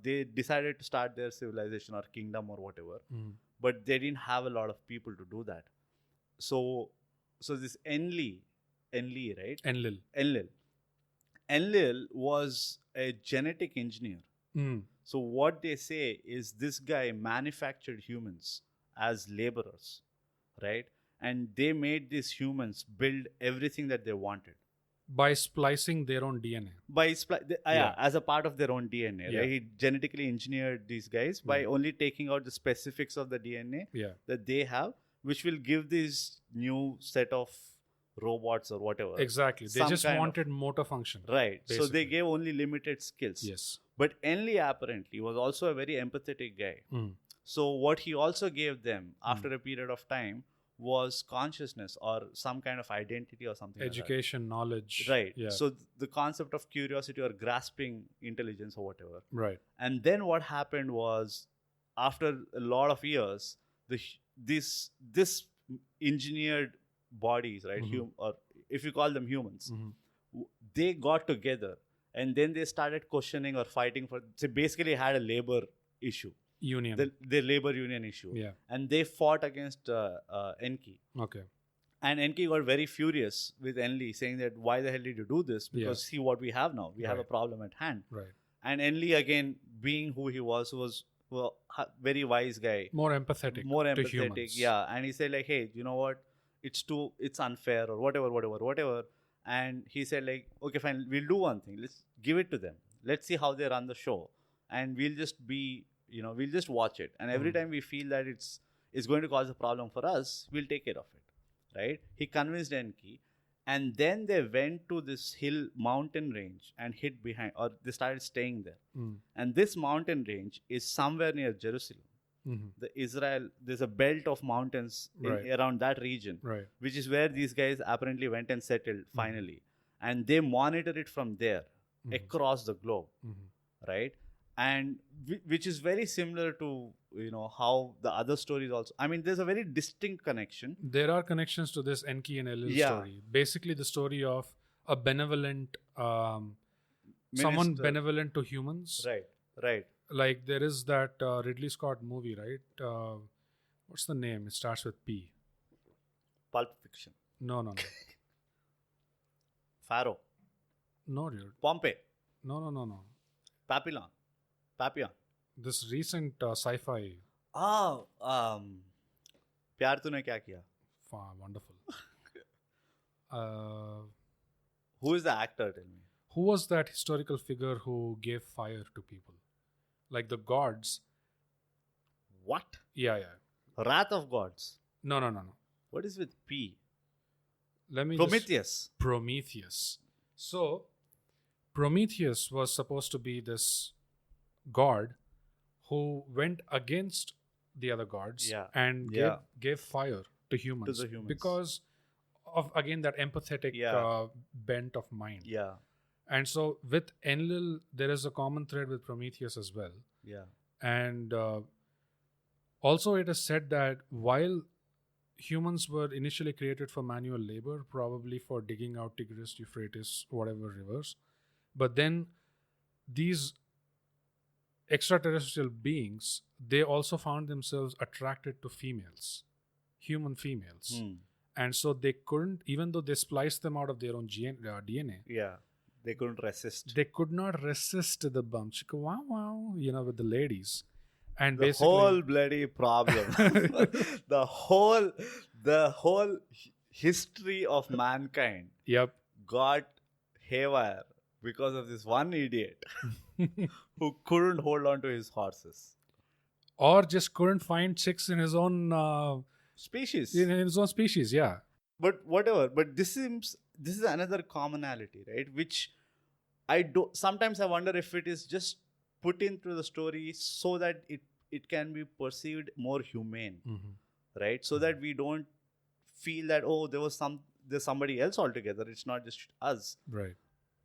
they decided to start their civilization or kingdom or whatever, but they didn't have a lot of people to do that. So this Enlil, right? Enlil was a genetic engineer. So what they say is this guy manufactured humans as laborers, right? And they made these humans build everything that they wanted. By splicing their own DNA. Yeah, as a part of their own DNA, Yeah. right? He genetically engineered these guys by only taking out the specifics of the DNA Yeah. that they have, which will give this new set of robots or whatever. Exactly. They some just kind of- wanted motor function. Right. So they basically. gave only limited skills. Yes. But Enlil apparently was also a very empathetic guy. Mm. So what he also gave them after a period of time was consciousness or some kind of identity or something Education, knowledge. like that. Right. Yeah. So the concept of curiosity or grasping intelligence or whatever. Right. And then what happened was, after a lot of years, this engineered bodies, right? Or if you call them humans, they got together and then they started questioning or fighting for. So basically, had a labor issue. Union. The labor union issue. Yeah. And they fought against Enki. Okay. And Enki got very furious with Enlil, saying that why the hell did you do this? Because see what we have now. We have a problem at hand. Right. And Enlil, again, being who he was very wise guy. More empathetic. To humans. Yeah. And he said like, hey, you know what? It's unfair or whatever. And he said like, okay, fine. We'll do one thing. Let's give it to them. Let's see how they run the show. And we'll just we'll just watch it. And every time we feel that it's going to cause a problem for us, we'll take care of it. Right? He convinced Enki. And then they went to this mountain range and hid behind, or they started staying there. And this mountain range is somewhere near Jerusalem. There's a belt of mountains around that region, which is where these guys apparently went and settled finally. And they monitor it from there across the globe, right? And which is very similar to how the other stories also. I mean, there's a very distinct connection. There are connections to this Enki and Enlil story. Basically, the story of a benevolent, someone benevolent to humans. Right. Like there is that Ridley Scott movie, right? What's the name? It starts with P. Pulp Fiction. No. Pharaoh. No, dude. Pompeii. No. Papillon. This recent sci-fi. प्यार तूने क्या किया? Wonderful. Who is the actor? Tell me. Who was that historical figure who gave fire to people? Like the gods. What? Yeah. Wrath of Gods. No. What is with P? Let me Prometheus. Prometheus. So, Prometheus was supposed to be this god who went against the other gods and gave fire to humans, because of, again, that empathetic bent of mind. Yeah. And so with Enlil, there is a common thread with Prometheus as well. Yeah. And also it is said that while humans were initially created for manual labor, probably for digging out Tigris, Euphrates, whatever rivers, but then these extraterrestrial beings, they also found themselves attracted to females, human females. And so they couldn't, even though they spliced them out of their own DNA. Yeah. They couldn't resist. They could not resist the bump. Wow, with the ladies. And the whole bloody problem. the whole history of mankind got haywire because of this one idiot who couldn't hold on to his horses. Or just couldn't find chicks in his own species. In his own species, yeah. But whatever. But this is another commonality, right? Which sometimes I wonder if it is just put into the story so that it can be perceived more humane, right? So that we don't feel that, there's somebody else altogether. It's not just us. Right.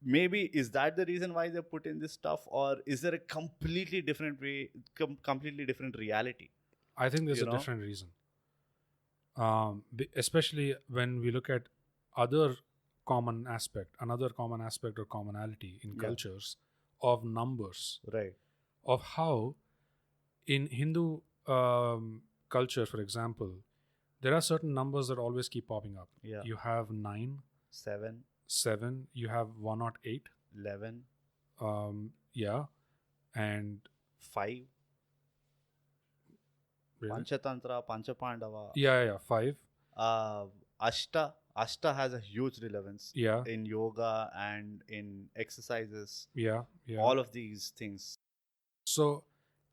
Maybe is that the reason why they put in this stuff, or is there a completely different way, completely different reality? I think there's a different reason. Especially when we look at another common aspect or commonality in cultures of numbers. Right. Of how in Hindu culture, for example, there are certain numbers that always keep popping up. Yeah. You have 9, 7, you have 108, 11, and 5. Really? Panchatantra, Panchapandava. Yeah, 5. Ashta, Ashta has a huge relevance Yeah. in yoga and in exercises. Yeah. Yeah. All of these things. So,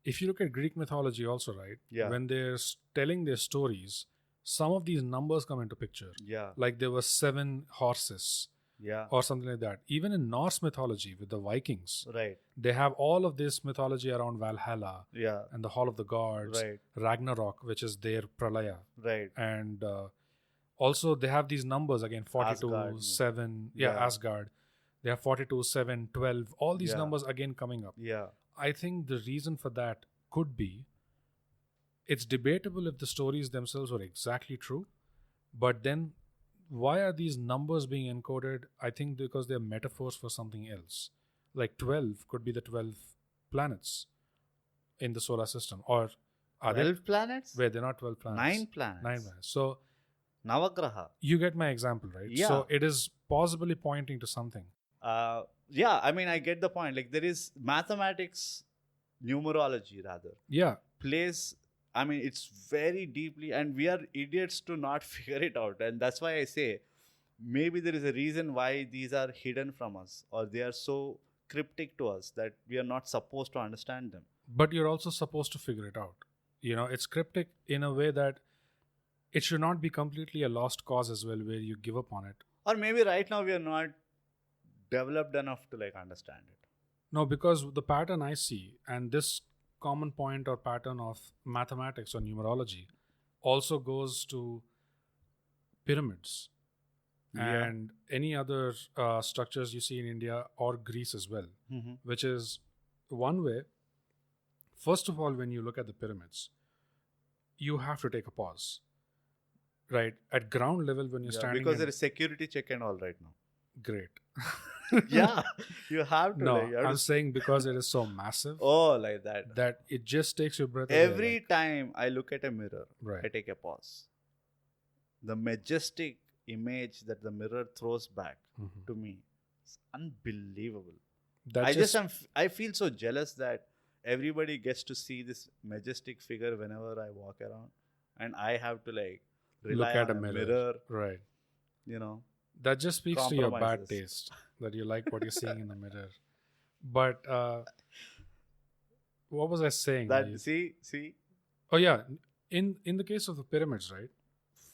if you look at Greek mythology, also, right? Yeah. When they're telling their stories, some of these numbers come into picture. Yeah. Like there were 7 horses Yeah. or something like that. Even in Norse mythology with the Vikings, Right. they have all of this mythology around Valhalla Yeah. and the Hall of the Gods, Right. Ragnarok, which is their Pralaya. Right. And also they have these numbers again, 42, Asgard. 7, Yeah. Asgard. They have 42, 7, 12, all these Yeah. numbers again coming up. Yeah. I think the reason for that could be it's debatable if the stories themselves were exactly true, but then why are these numbers being encoded? I think because they're metaphors for something else. Like 12 could be the 12 planets in the solar system, or are 12 planets? they? Where they're not 12 planets. 9 planets. 9 planets. So Navagraha. you get my example, right? Yeah. So it is possibly pointing to something. Yeah, I mean, I get the point. Like, there is mathematics, numerology rather, Yeah. plays. I mean, it's very deeply, and we are idiots to not figure it out. And that's why I say maybe there is a reason why these are hidden from us, or they are so cryptic to us that we are not supposed to understand them. But you're also supposed to figure it out. It's cryptic in a way that it should not be completely a lost cause as well, where you give up on it. Or maybe right now we are not developed enough to understand it. No, because the pattern I see, and this common point or pattern of mathematics or numerology also goes to pyramids Yeah. and any other structures you see in India or Greece as well, Mm-hmm. which is one way. First of all, when you look at the pyramids, you have to take a pause. Right? At ground level, when you're standing because there is security check and all right now. great. Yeah, you have to. No, you have I'm to- saying because it is so massive Oh, like that. that it just takes your breath away. Every time I look at a mirror, Right. I take a pause. The majestic image that the mirror throws back Mhm. to me is unbelievable. That I feel so jealous that everybody gets to see this majestic figure whenever I walk around, and I have to rely look at on a a mirror. mirror. Right. You know, That just speaks to your bad Compromises. taste that you like what you're seeing in the mirror. But what was I saying? that see. Oh yeah, in the case of the pyramids, right?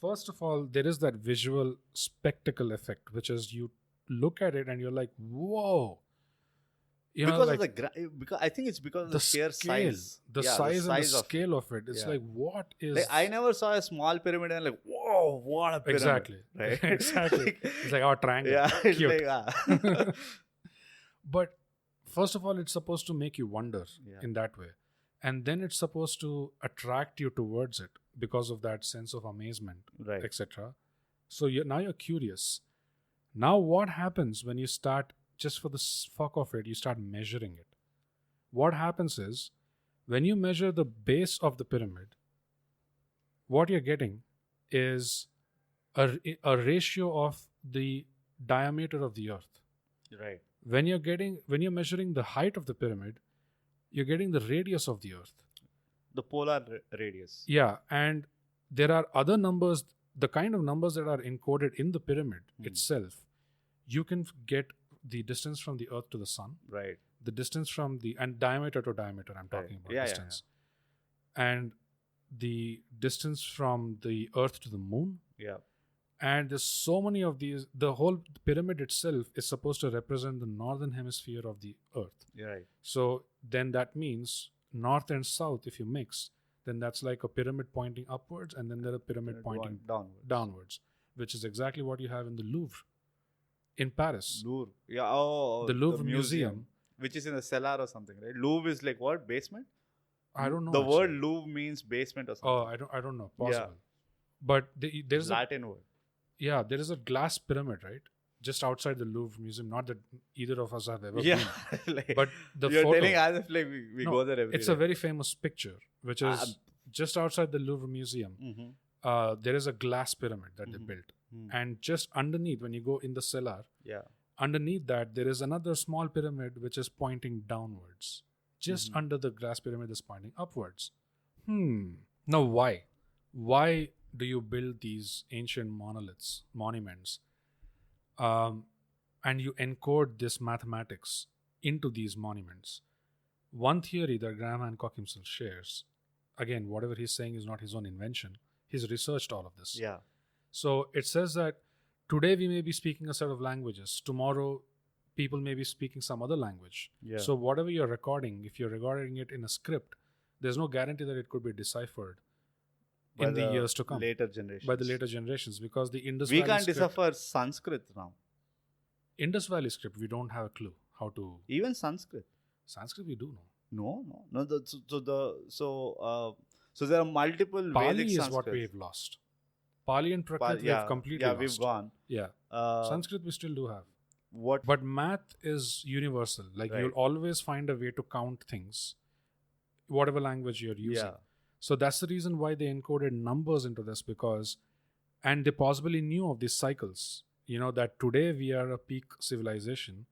First of all, there is that visual spectacle effect, which is you look at it and you're like, whoa. Because of because I think it's because of the sheer scale, size. the Yeah, size and the of it. scale of it. It's Yeah. like, what is? I never saw a small pyramid and whoa, what a pyramid. Exactly. Right? Exactly. It's like our triangle. Yeah, it's Cute. like, But first of all, it's supposed to make you wonder Yeah. in that way. And then it's supposed to attract you towards it because of that sense of amazement, right. etc. So now you're curious. Now what happens when you start, just for the fuck of it, you start measuring it? What happens is, when you measure the base of the pyramid, what you're getting is a ratio of the diameter of the earth. Right. When you're measuring the height of the pyramid, you're getting the radius of the earth. The polar radius. Yeah, and there are other numbers, the kind of numbers that are encoded in the pyramid itself. You can get the distance from the earth to the sun, Right. the distance from and diameter to diameter, I'm talking about distance. And the distance from the earth to the moon. Yeah. And there's so many of these. The whole pyramid itself is supposed to represent the northern hemisphere of the earth. You're right. So then that means north and south, if you mix, then that's like a pyramid pointing upwards, and then there's a pyramid pointing downwards, which is exactly what you have in the Louvre in Paris. Louvre. Yeah. Oh, The Louvre Museum. Which is in a cellar or something, right? Louvre is like what? Basement? I don't know. The actually. word Louvre means basement or something. Oh, I don't know. Possible. Yeah. But there's Latin word. there is a glass pyramid, right? Just outside the Louvre Museum. Not that either of us have ever Yeah. been. Like, But the you're photo, telling as if we No, go there every it's day. a very famous picture, which is just outside the Louvre Museum. Mm-hmm. There is a glass pyramid that they built. And just underneath, when you go in the cellar, Yeah. underneath that, there is another small pyramid which is pointing downwards. Just under the glass pyramid is pointing upwards. Now, why? Why do you build these ancient monuments, and you encode this mathematics into these monuments. One theory that Graham Hancock himself shares, again, whatever he's saying is not his own invention. He's researched all of this. Yeah. So it says that today we may be speaking a set of languages. Tomorrow, people may be speaking some other language. Yeah. So whatever you're recording, if you're recording it in a script, there's no guarantee that it could be deciphered in the years to come. Later generations. By the later generations, because the Indus We Valley can't script, decipher Sanskrit now. Indus Valley script, we don't have a clue how to. Even Sanskrit. Sanskrit, we do know. No. So there are multiple Pali Vedic is Sanskrits. what we've lost. Pali and Prakrit we have completely lost. we've gone. Yeah. Sanskrit we still do have. What? But math is universal. Like Right. you'll always find a way to count things, whatever language you're using. Yeah. So that's the reason why they encoded numbers into this, because, and they possibly knew of these cycles. You know, that today we are a peak civilization.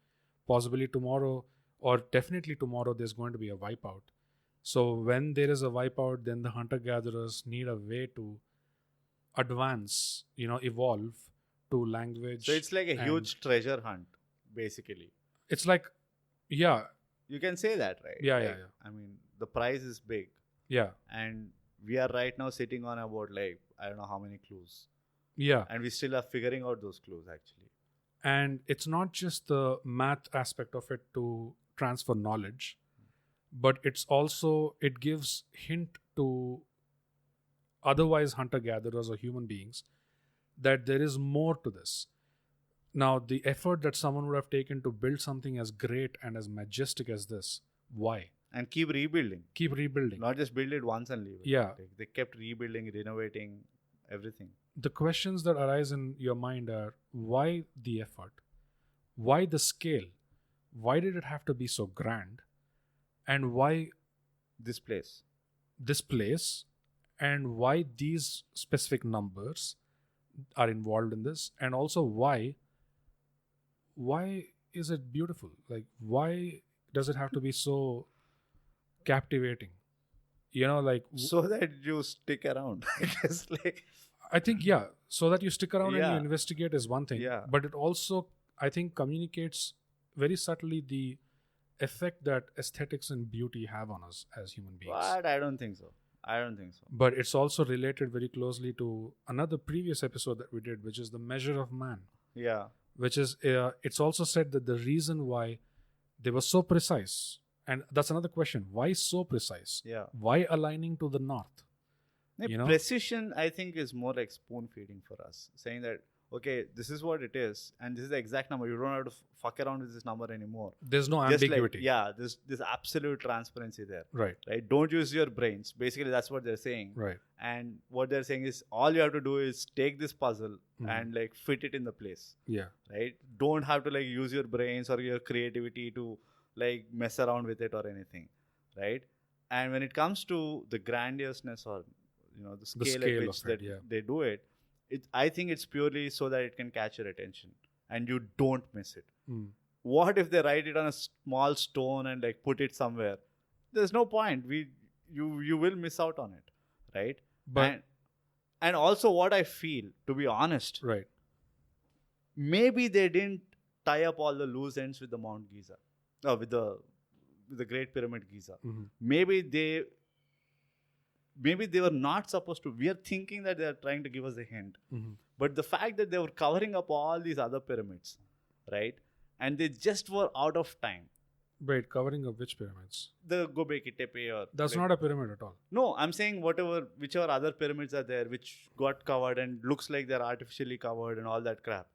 Possibly tomorrow, or definitely tomorrow, there's going to be a wipeout. So when there is a wipeout, then the hunter-gatherers need a way to advance, evolve to language. So it's like a and huge treasure hunt, basically. It's like, yeah, You can say that, right? Yeah, Like, yeah. I mean, the prize is big. yeah, And we are right now sitting on about, like, I don't know how many clues. yeah. And we still are figuring out those clues, actually. And it's not just the math aspect of it to transfer knowledge, but it's also, it gives hint to otherwise hunter-gatherers or human beings that there is more to this. Now, the effort that someone would have taken to build something as great and as majestic as this, why? And keep rebuilding. Keep rebuilding. Not just build it once and leave it. Yeah. Like, they kept rebuilding, renovating, everything. The questions that arise in your mind are, why the effort? Why the scale? Why did it have to be so grand? And why This place. this place? And why these specific numbers are involved in this? And also why is it beautiful? Like, why does it have to be so captivating? So that you stick around. I guess, like, I think, yeah, so that you stick around and Yeah. you investigate is one thing. Yeah. But it also, I think, communicates very subtly the effect that aesthetics and beauty have on us as human beings. but I don't think so. But it's also related very closely to another previous episode that we did, which is the measure of man. Yeah. Which is, it's also said that the reason why they were so precise, and that's another question, why so precise? Yeah. Why aligning to the north? Precision, I think, is more like spoon feeding for us. Saying that, okay, this is what it is, and this is the exact number. You don't have to fuck around with this number anymore. There's no Just ambiguity. like, this absolute transparency there. Right, Right? Don't use your brains. Basically, that's what they're saying. right. And what they're saying is, all you have to do is take this puzzle Mhm. and like fit it in the place. Yeah. Right? Don't have to like use your brains or your creativity to like mess around with it or anything. Right? And when it comes to the grandiousness or the scale at scale which of it, yeah. they do it, I think it's purely so that it can catch your attention and you don't miss it. Mm. What if they write it on a small stone and like put it somewhere? There's no point. You will miss out on it, right? But and also what I feel, to be honest, right. maybe they didn't tie up all the loose ends with the Mount Giza, with the Great Pyramid Giza. Mhm. Maybe they were not supposed to. We are thinking that they are trying to give us a hint. Mhm. But the fact that they were covering up all these other pyramids, right? And they just were out of time. Wait, covering of which pyramids? The Gobekli Tepe or... That's like- not a pyramid at all. No, I'm saying whichever other pyramids are there, which got covered and looks like they're artificially covered and all that crap,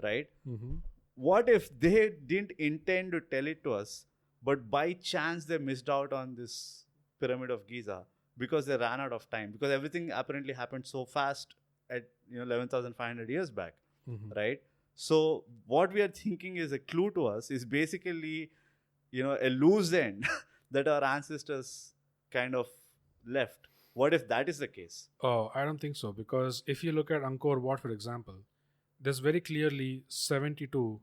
right? Mm-hmm. What if they didn't intend to tell it to us, but by chance they missed out on this Pyramid of Giza because they ran out of time? Because everything apparently happened so fast at 11,500 years back, Mm-hmm. right? So what we are thinking is a clue to us is basically, a loose end that our ancestors kind of left. What if that is the case? Oh, I don't think so. Because if you look at Angkor Wat, for example, there's very clearly 72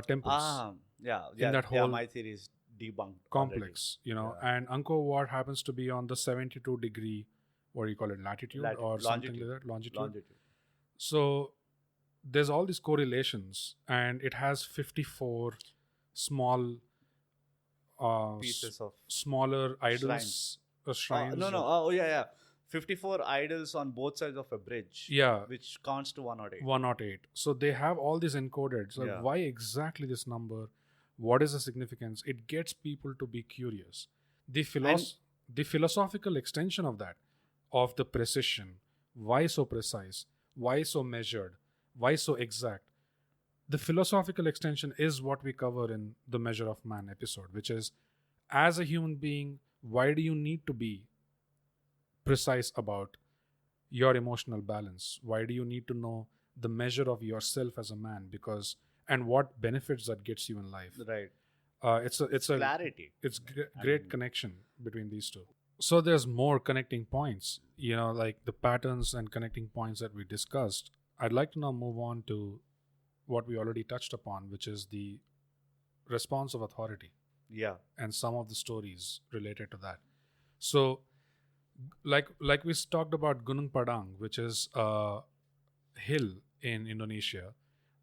temples Yeah, that whole my theory is debunked complex, already. and Angkor Wat happens to be on the 72-degree what do you call it, latitude or something like that, longitude. So there's all these correlations, and it has 54 small Pieces of smaller idols shrines. No. 54 idols on both sides of a bridge. Yeah. Which counts to 108. 108. So they have all these encoded. So why exactly this number? What is the significance? It gets people to be curious. The philosophical extension of that, of the precision, why so precise, why so measured, why so exact. The philosophical extension is what we cover in the Measure of Man episode, which is, as a human being, why do you need to be precise about your emotional balance? Why do you need to know the measure of yourself as a man? Because, and what benefits that gets you in life? Right. It's a clarity. It's great connection between these two. So there's more connecting points, like the patterns and connecting points that we discussed. I'd like to now move on to what we already touched upon, which is the response of authority. Yeah. And some of the stories related to that. So, like we talked about Gunung Padang, which is a hill in Indonesia.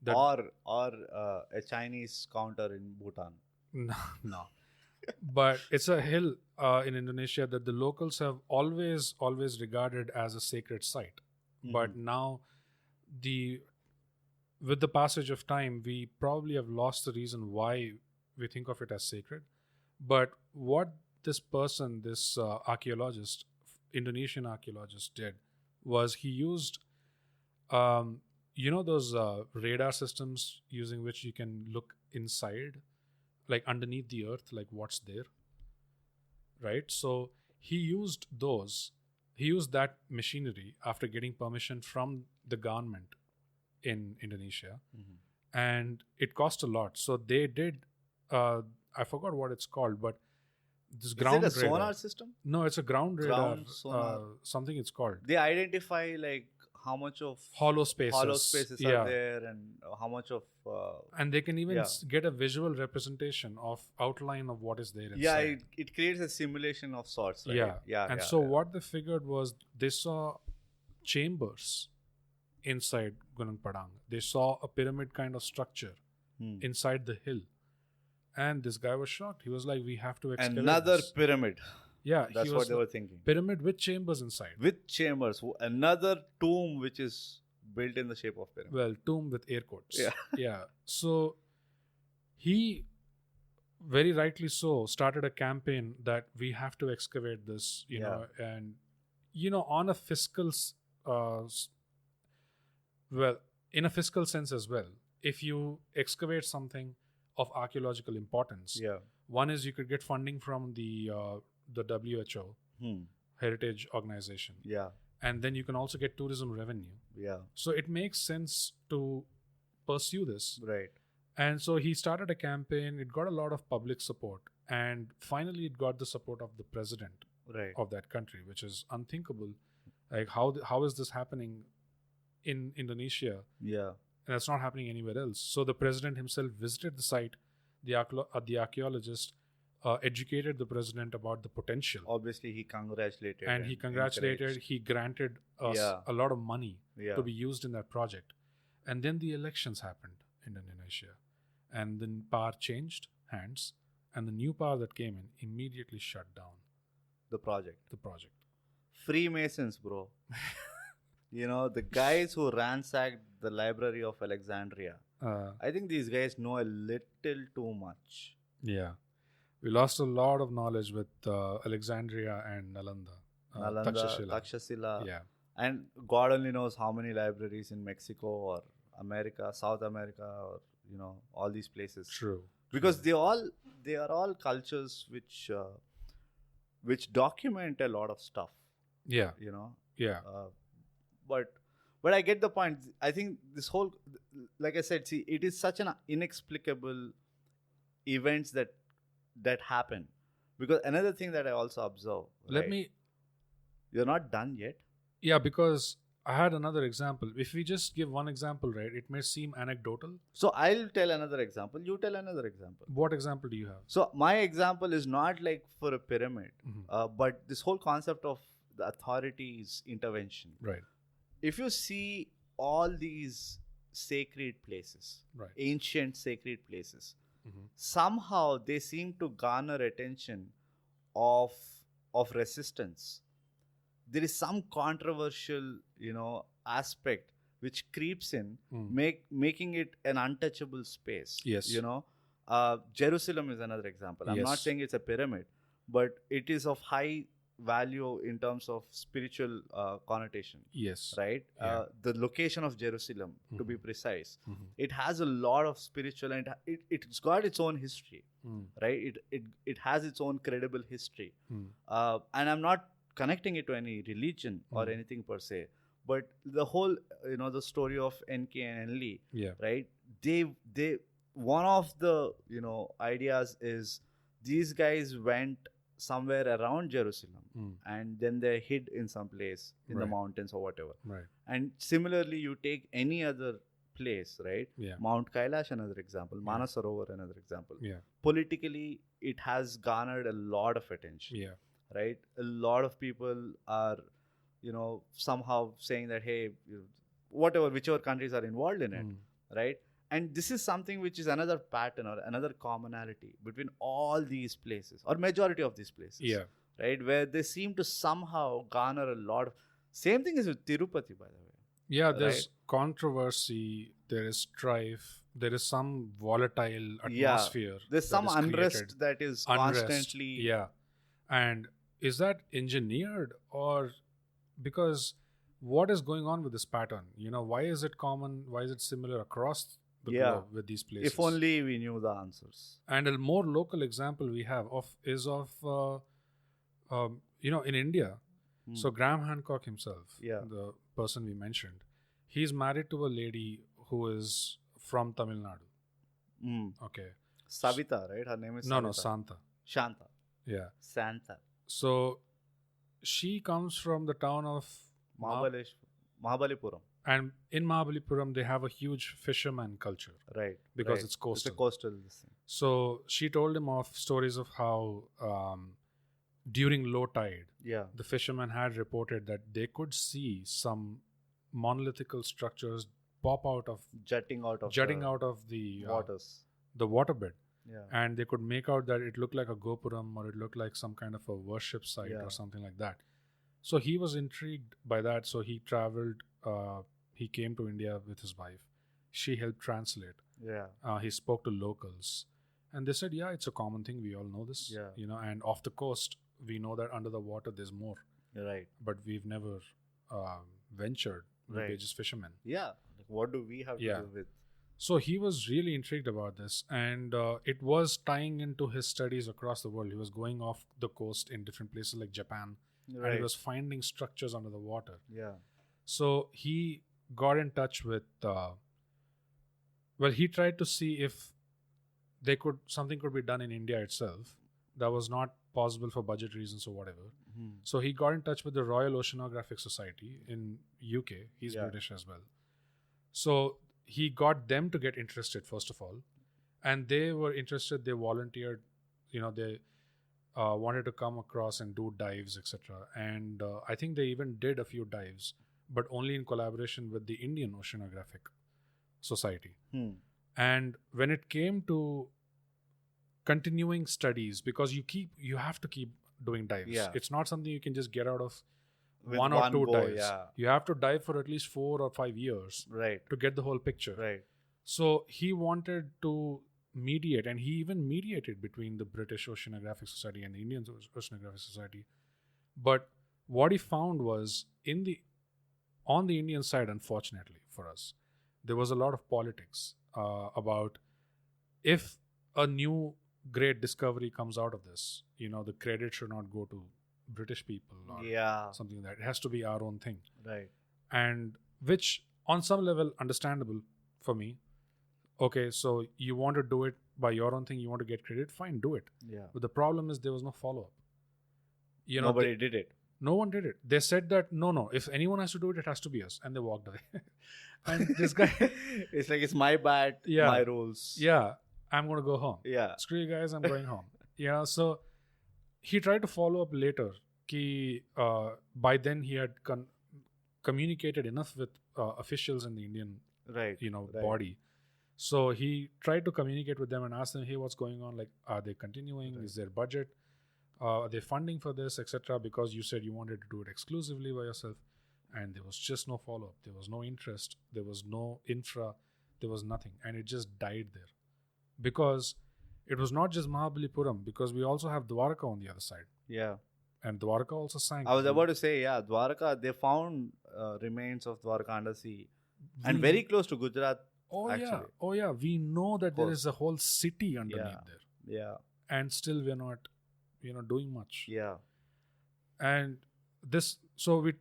Or a Chinese counter in Bhutan. No. But it's a hill in Indonesia that the locals have always regarded as a sacred site. Mm-hmm. But now, with the passage of time, we probably have lost the reason why we think of it as sacred. But what this person, this archaeologist, Indonesian archaeologist, did was he used, those radar systems using which you can look inside, like underneath the earth, like what's there, right? So he used that machinery after getting permission from the government in Indonesia, and it cost a lot. So they did, I forgot what it's called, but this ground radar. Is it a sonar system? No, it's a ground radar. Something it's called. They identify like how much of hollow spaces are there, and how much of and they can even get a visual representation of outline of what is there inside. Yeah, it creates a simulation of sorts, right? What they figured was they saw chambers inside Gunung Padang. They saw a pyramid kind of structure inside the hill. And this guy was shocked. He was like, we have to excavate another this. Pyramid. Yeah. That's what they were thinking. Pyramid with chambers inside. With chambers. Another tomb which is built in the shape of pyramid. Well, tomb with air quotes. Yeah. Yeah. So he, very rightly so, started a campaign that we have to excavate this, you know, and, on a fiscal, in a fiscal sense as well, if you excavate something of archaeological importance, one is you could get funding from the WHO, Heritage Organization. Yeah. And then you can also get tourism revenue. Yeah. So it makes sense to pursue this. Right. And so he started a campaign. It got a lot of public support. And finally, it got the support of the president of that country, which is unthinkable. Like, how is this happening in Indonesia? Yeah. And that's not happening anywhere else. So the president himself visited the site. The archaeologist educated the president about the potential. Obviously, he congratulated. And he congratulated. He granted us a lot of money to be used in that project. And then the elections happened in Indonesia. And then power changed hands. And the new power that came in immediately shut down the project. Freemasons, bro. The guys who ransacked the Library of Alexandria. I think these guys know a little too much. Yeah. We lost a lot of knowledge with Alexandria and Nalanda. Takshashila. Yeah. And God only knows how many libraries in Mexico or America, South America, or all these places. True. Because they are all cultures which document a lot of stuff. Yeah. Yeah. But I get the point. I think this whole, like I said, see, it is such an inexplicable events that happen. Because another thing that I also observe. You're not done yet. Yeah, because I had another example. If we just give one example, right, it may seem anecdotal. So I'll tell another example. You tell another example. What example do you have? So my example is not like for a pyramid, but this whole concept of the authorities' intervention. Right. If you see all these sacred places, Right. ancient sacred places, Mm-hmm. somehow they seem to garner attention of resistance. There is some controversial, aspect which creeps in, making it an untouchable space. Yes. Jerusalem is another example. I'm not Yes. saying it's a pyramid, but it is of high value in terms of spiritual connotation. Yes. Right? Yeah. The location of Jerusalem, to be precise, Mm-hmm. it has a lot of spiritual, and it's got its own history. Right? It has its own credible history. And I'm not connecting it to any religion or anything per se, but the whole, the story of NK and Enli, Yeah. right? They one of the, ideas is these guys went somewhere around Jerusalem and then they hid in some place in the Right. mountains or whatever. Right. And similarly, you take any other place, right? Yeah. Mount Kailash, another example. Manasarovar, another example. Yeah. Politically, it has garnered a lot of attention. Yeah. Right? A lot of people are, somehow saying that, hey, whichever countries are involved in it, right? And this is something which is another pattern or another commonality between all these places or majority of these places. Yeah. Right? Where they seem to somehow garner a lot of. Same thing is with Tirupati, by the way. Yeah, there's controversy, there is strife, there is some volatile atmosphere. There's that some is unrest created. that is Unrest, constantly. Yeah. And is that engineered, or because what is going on with this pattern? Why is it common? Why is it similar across the globe with these places? If only we knew the answers. And a more local example we have is in India. So Graham Hancock himself, the person we mentioned, he's married to a lady who is from Tamil Nadu. Okay. Savita, right? Her name is No, Savita. Santa. Shanta. Yeah. Santa. So she comes from the town of Mahabalipuram. And in Mahabalipuram, they have a huge fisherman culture. Right. Because it's coastal. It's a coastal thing. So she told him of stories of how during low tide, the fishermen had reported that they could see some monolithical structures pop out of jutting out of the waters, the waterbed. Yeah. And they could make out that it looked like a gopuram or it looked like some kind of a worship site or something like that. So he was intrigued by that. So he traveled. He came to India with his wife. She helped translate. Yeah. He spoke to locals, and they said, "Yeah, it's a common thing. We all know this. Yeah. And off the coast, we know that under the water there's more. Right. But we've never ventured. We're just fishermen. Yeah. Like, what do we have to do with? So he was really intrigued about this, and it was tying into his studies across the world. He was going off the coast in different places like Japan, and he was finding structures under the water. Yeah. So he got in touch with. He tried to see if something could be done in India itself. That was not possible for budget reasons or whatever. So he got in touch with the Royal Oceanographic Society in UK. He's British as well. So he got them to get interested, first of all. And they were interested. They volunteered. They wanted to come across and do dives, etc. And I think they even did a few dives, but only in collaboration with the Indian Oceanographic Society. And when it came to continuing studies, because you have to keep doing dives. It's not something you can just get out of with one or two go, dives. You have to dive for at least 4 or 5 years to get the whole picture. Right. So he wanted to mediate, and he even mediated between the British Oceanographic Society and the Indian Oceanographic Society. But what he found was on the Indian side, unfortunately for us, there was a lot of politics about if a new great discovery comes out of this, the credit should not go to British people or something like that. It has to be our own thing. Right. And which on some level understandable for me. Okay, so you want to do it by your own thing, you want to get credit, fine, do it. Yeah. But the problem is there was no follow-up. Nobody did it. No one did it. They said that, no, if anyone has to do it, it has to be us. And they walked away. And this guy... It's like, it's my bad, my rules. Yeah, I'm going to go home. Yeah. Screw you guys, I'm going home. So he tried to follow up later by then he had communicated enough with officials in the Indian Right. body. So he tried to communicate with them and ask them, hey, what's going on? Like, are they continuing? Right. Is there budget? Are they funding for this, etc.? Because you said you wanted to do it exclusively by yourself. And there was just no follow-up. There was no interest. There was no infra. There was nothing. And it just died there. Because it was not just Mahabalipuram, because we also have Dwarka on the other side. Yeah. And Dwarka also sank. I was about to say, yeah, Dwarka, they found remains of Dwarka under sea. And very close to Gujarat. Oh yeah. We know that there is a whole city underneath there. Yeah. And still we're not, doing much. Yeah. And this, so we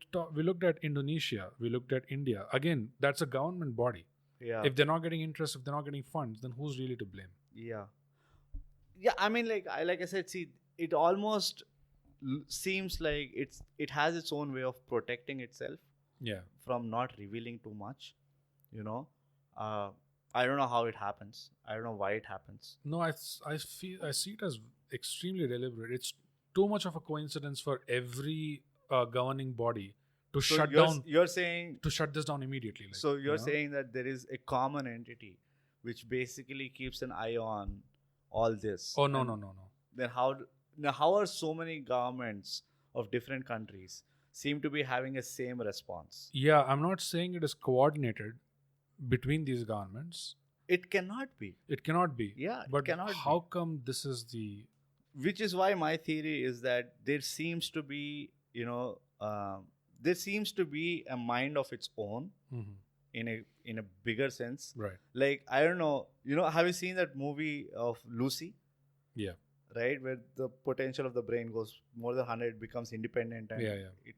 looked at Indonesia, we looked at India. Again, that's a government body. Yeah. If they're not getting interest, if they're not getting funds, then who's really to blame? Yeah. Yeah, I mean, like I said, see, it almost seems like it has its own way of protecting itself. Yeah. From not revealing too much, I don't know how it happens. I don't know why it happens. No, I see it as extremely deliberate. It's too much of a coincidence for every governing body to shut this down immediately. So you're saying that there is a common entity which basically keeps an eye on all this. Oh no. Then how are so many governments of different countries seem to be having a same response? Yeah, I'm not saying it is coordinated between these governments. It cannot be. Yeah, but it cannot how come this is the... Which is why my theory is that there seems to be, there seems to be a mind of its own in a bigger sense. Right. Like, I don't know, have you seen that movie of Lucy? Yeah. Right, where the potential of the brain goes more than 100, it becomes independent and it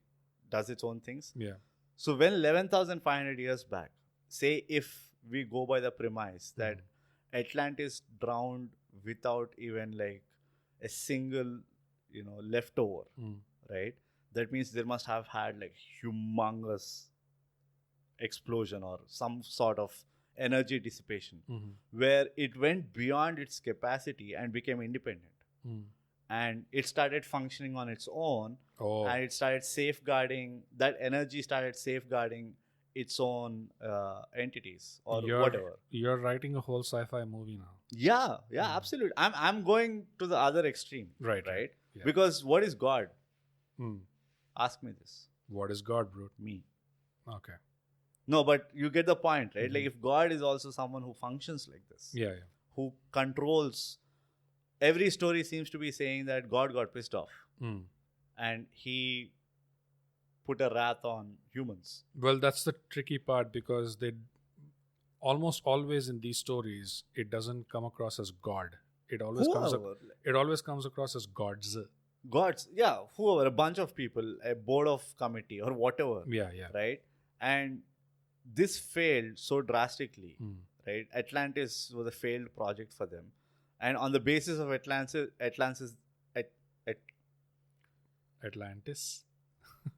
does its own things. Yeah. So when 11,500 years back, say if we go by the premise that Atlantis drowned without even like a single, leftover, right? That means there must have had like humongous explosion or some sort of energy dissipation where it went beyond its capacity and became independent. And it started functioning on its own, and it started safeguarding, that energy started safeguarding its own entities or whatever. You're writing a whole sci-fi movie now. Yeah, absolutely. I'm going to the other extreme. Right? Yeah. Because what is God? Ask me this. What is God, bro? Me. Okay. No, but you get the point, right? Like if God is also someone who functions like this. Yeah. Who controls... Every story seems to be saying that God got pissed off. And he put a wrath on humans. Well, that's the tricky part, because they almost always in these stories, it doesn't come across as God. It always comes across as gods. Gods, yeah, whoever, a bunch of people, a board of committee or whatever. Yeah. Right? And this failed so drastically, right? Atlantis was a failed project for them. And on the basis of Atlantis,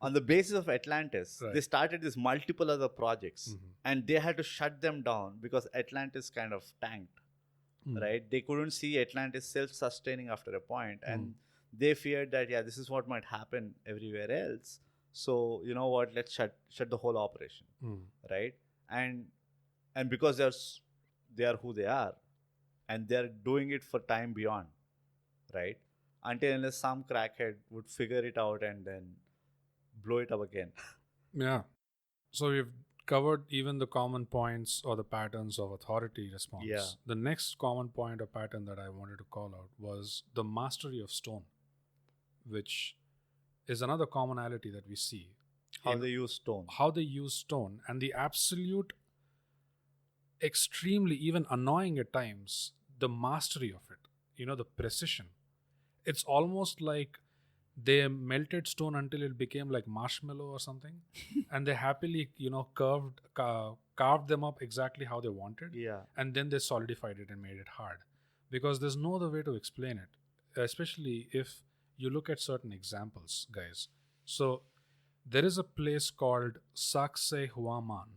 on the basis of Atlantis, they started these multiple other projects, and they had to shut them down because Atlantis kind of tanked, right? They couldn't see Atlantis self-sustaining after a point, and they feared that this is what might happen everywhere else. So you know what? Let's shut the whole operation, right? And because they are who they are. And they're doing it for time beyond, right? Until unless some crackhead would figure it out and then blow it up again. Yeah. So we've covered even the common points or the patterns of authority response. Yeah. The next common point or pattern that I wanted to call out was the mastery of stone, which is another commonality that we see. How they use stone. And the absolute, extremely, even annoying at times, the mastery of it, the precision. It's almost like they melted stone until it became like marshmallow or something, and they happily, carved them up exactly how they wanted. Yeah. And then they solidified it and made it hard, because there's no other way to explain it, especially if you look at certain examples, guys. So there is a place called Sacsayhuaman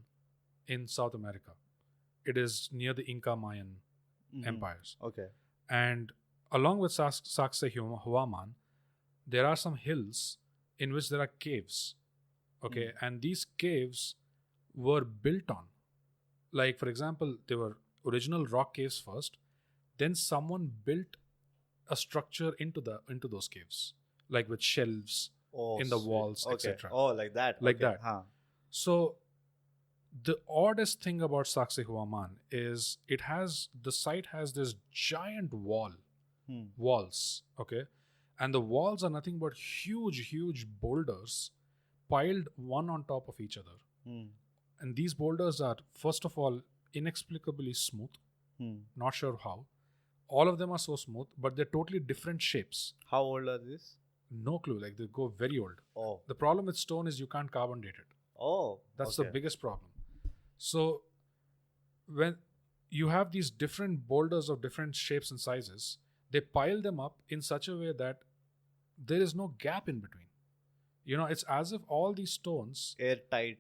in South America. It is near the Inca Mayan empires. Okay. And along with Sacsayhuaman, there are some hills in which there are caves. Okay, and these caves were built on. Like, for example, there were original rock caves first, then someone built a structure into those caves, like with shelves in the sweet. walls, Okay. etc. Oh, like that. Like Okay. that. So the oddest thing about Sacsayhuaman is the site has this giant walls, okay? And the walls are nothing but huge boulders piled one on top of each other. And these boulders are, first of all, inexplicably smooth. Not sure how. All of them are so smooth, but they're totally different shapes. How old are these? No clue. Like, they go very old. Oh. The problem with stone is you can't carbon date it. Oh. That's the biggest problem. So when you have these different boulders of different shapes and sizes, they pile them up in such a way that there is no gap in between. You know, it's as if all these stones Airtight.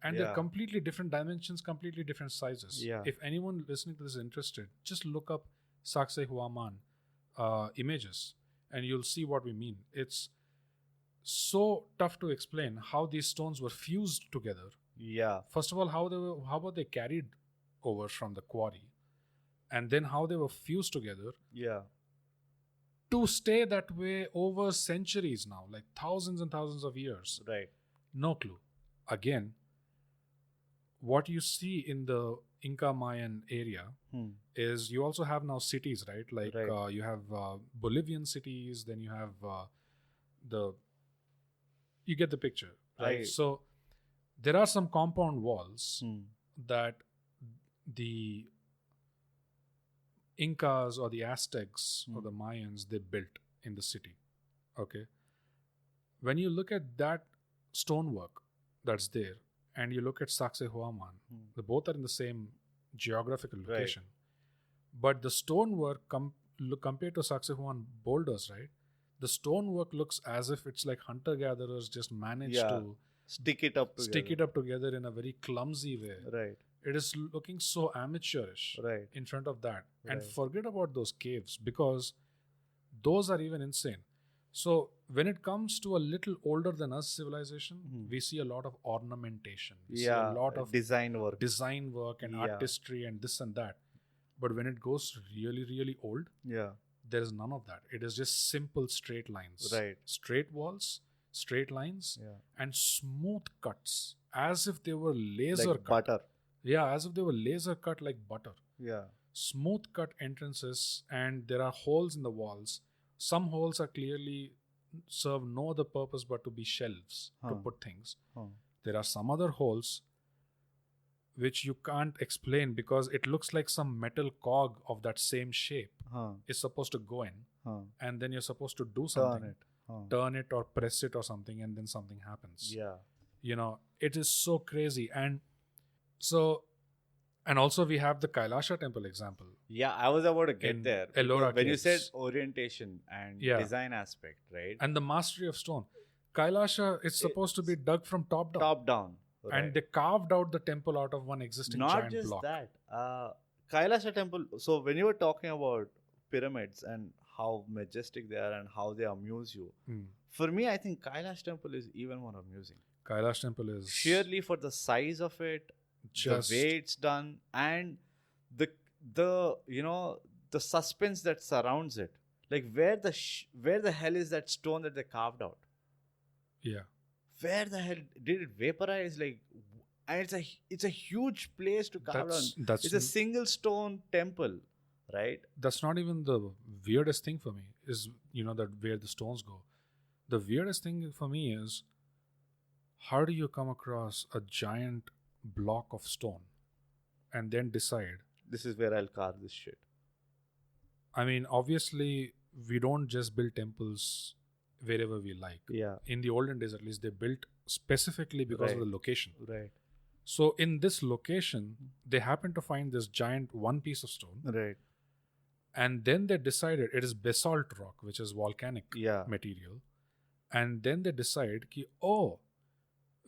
And they're completely different dimensions, completely different sizes. Yeah. If anyone listening to this is interested, just look up Sacsayhuaman images and you'll see what we mean. It's so tough to explain how these stones were fused together. Yeah. First of all, how about they carried over from the quarry, and then how they were fused together. Yeah. To stay that way over centuries now, like thousands and thousands of years. Right. No clue. Again, what you see in the Inca Mayan area is you also have now cities, right? Like you have Bolivian cities, then you have you get the picture, right? So there are some compound walls that the Incas or the Aztecs or the Mayans, they built in the city. Okay. When you look at that stonework that's there, and you look at Sacsayhuaman, they both are in the same geographical location. But the stonework compared to Sacsayhuaman boulders, right? The stonework looks as if it's like hunter-gatherers just managed to stick it up together in a very clumsy way. Right. It is looking so amateurish in front of that. And Right. forget about those caves, because those are even insane. So when it comes to a little older than us civilization, we see a lot of ornamentation. We see a lot of design work and artistry and this and that. But when it goes really, really old, there is none of that. It is just simple straight lines. Right. Straight walls, straight lines, and smooth cuts, as if they were laser like cut. butter. Yeah, as if they were laser cut like butter. Yeah. Smooth cut entrances, and there are holes in the walls. Some holes are clearly serve no other purpose but to be shelves to put things. There are some other holes which you can't explain because it looks like some metal cog of that same shape is supposed to go in, and then you're supposed to do something. Turn it or press it or something, and then something happens. Yeah. You know, it is so crazy. And also we have the Kailasha temple example. Yeah, I was about to get there. Ellora when you caves. said orientation and design aspect, right? And the mastery of stone. Kailasha is supposed to be dug from top down. Top down. Right. And they carved out the temple out of one existing giant block. Not just that. Kailasha temple, so when you were talking about pyramids and how majestic they are and how they amuse you, for me, I think Kailash temple is even more amusing. Kailash temple is... Sheerly for the size of it, the way it's done, and the suspense that surrounds it. Like where the hell is that stone that they carved out? Yeah. Where the hell did it vaporize? Like, and it's a huge place to carve down. It's a single stone temple, right? That's not even the weirdest thing for me. Is that where the stones go. The weirdest thing for me is, how do you come across a giant block of stone and then decide, this is where I'll carve this shit? I mean, obviously, we don't just build temples wherever we like. Yeah. In the olden days, at least, they built specifically because of the location. Right. So in this location, they happened to find this giant one piece of stone. Right. And then they decided it is basalt rock, which is volcanic material. And then they decide,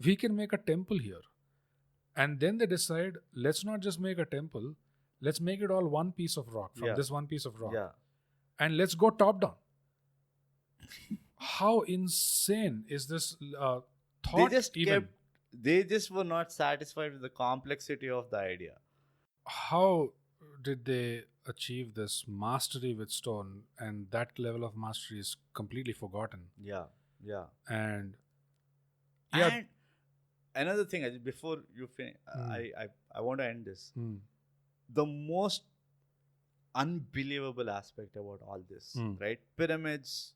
we can make a temple here. And then they decide, let's not just make a temple, let's make it all one piece of rock from this one piece of rock. Yeah. And let's go top down. How insane is this They thought just even? they just were not satisfied with the complexity of the idea. How did they achieve this mastery with stone? And that level of mastery is completely forgotten. Yeah, yeah. And yeah, And another thing, before you finish, I want to end this. mm, The most unbelievable aspect about all this, right? Pyramids,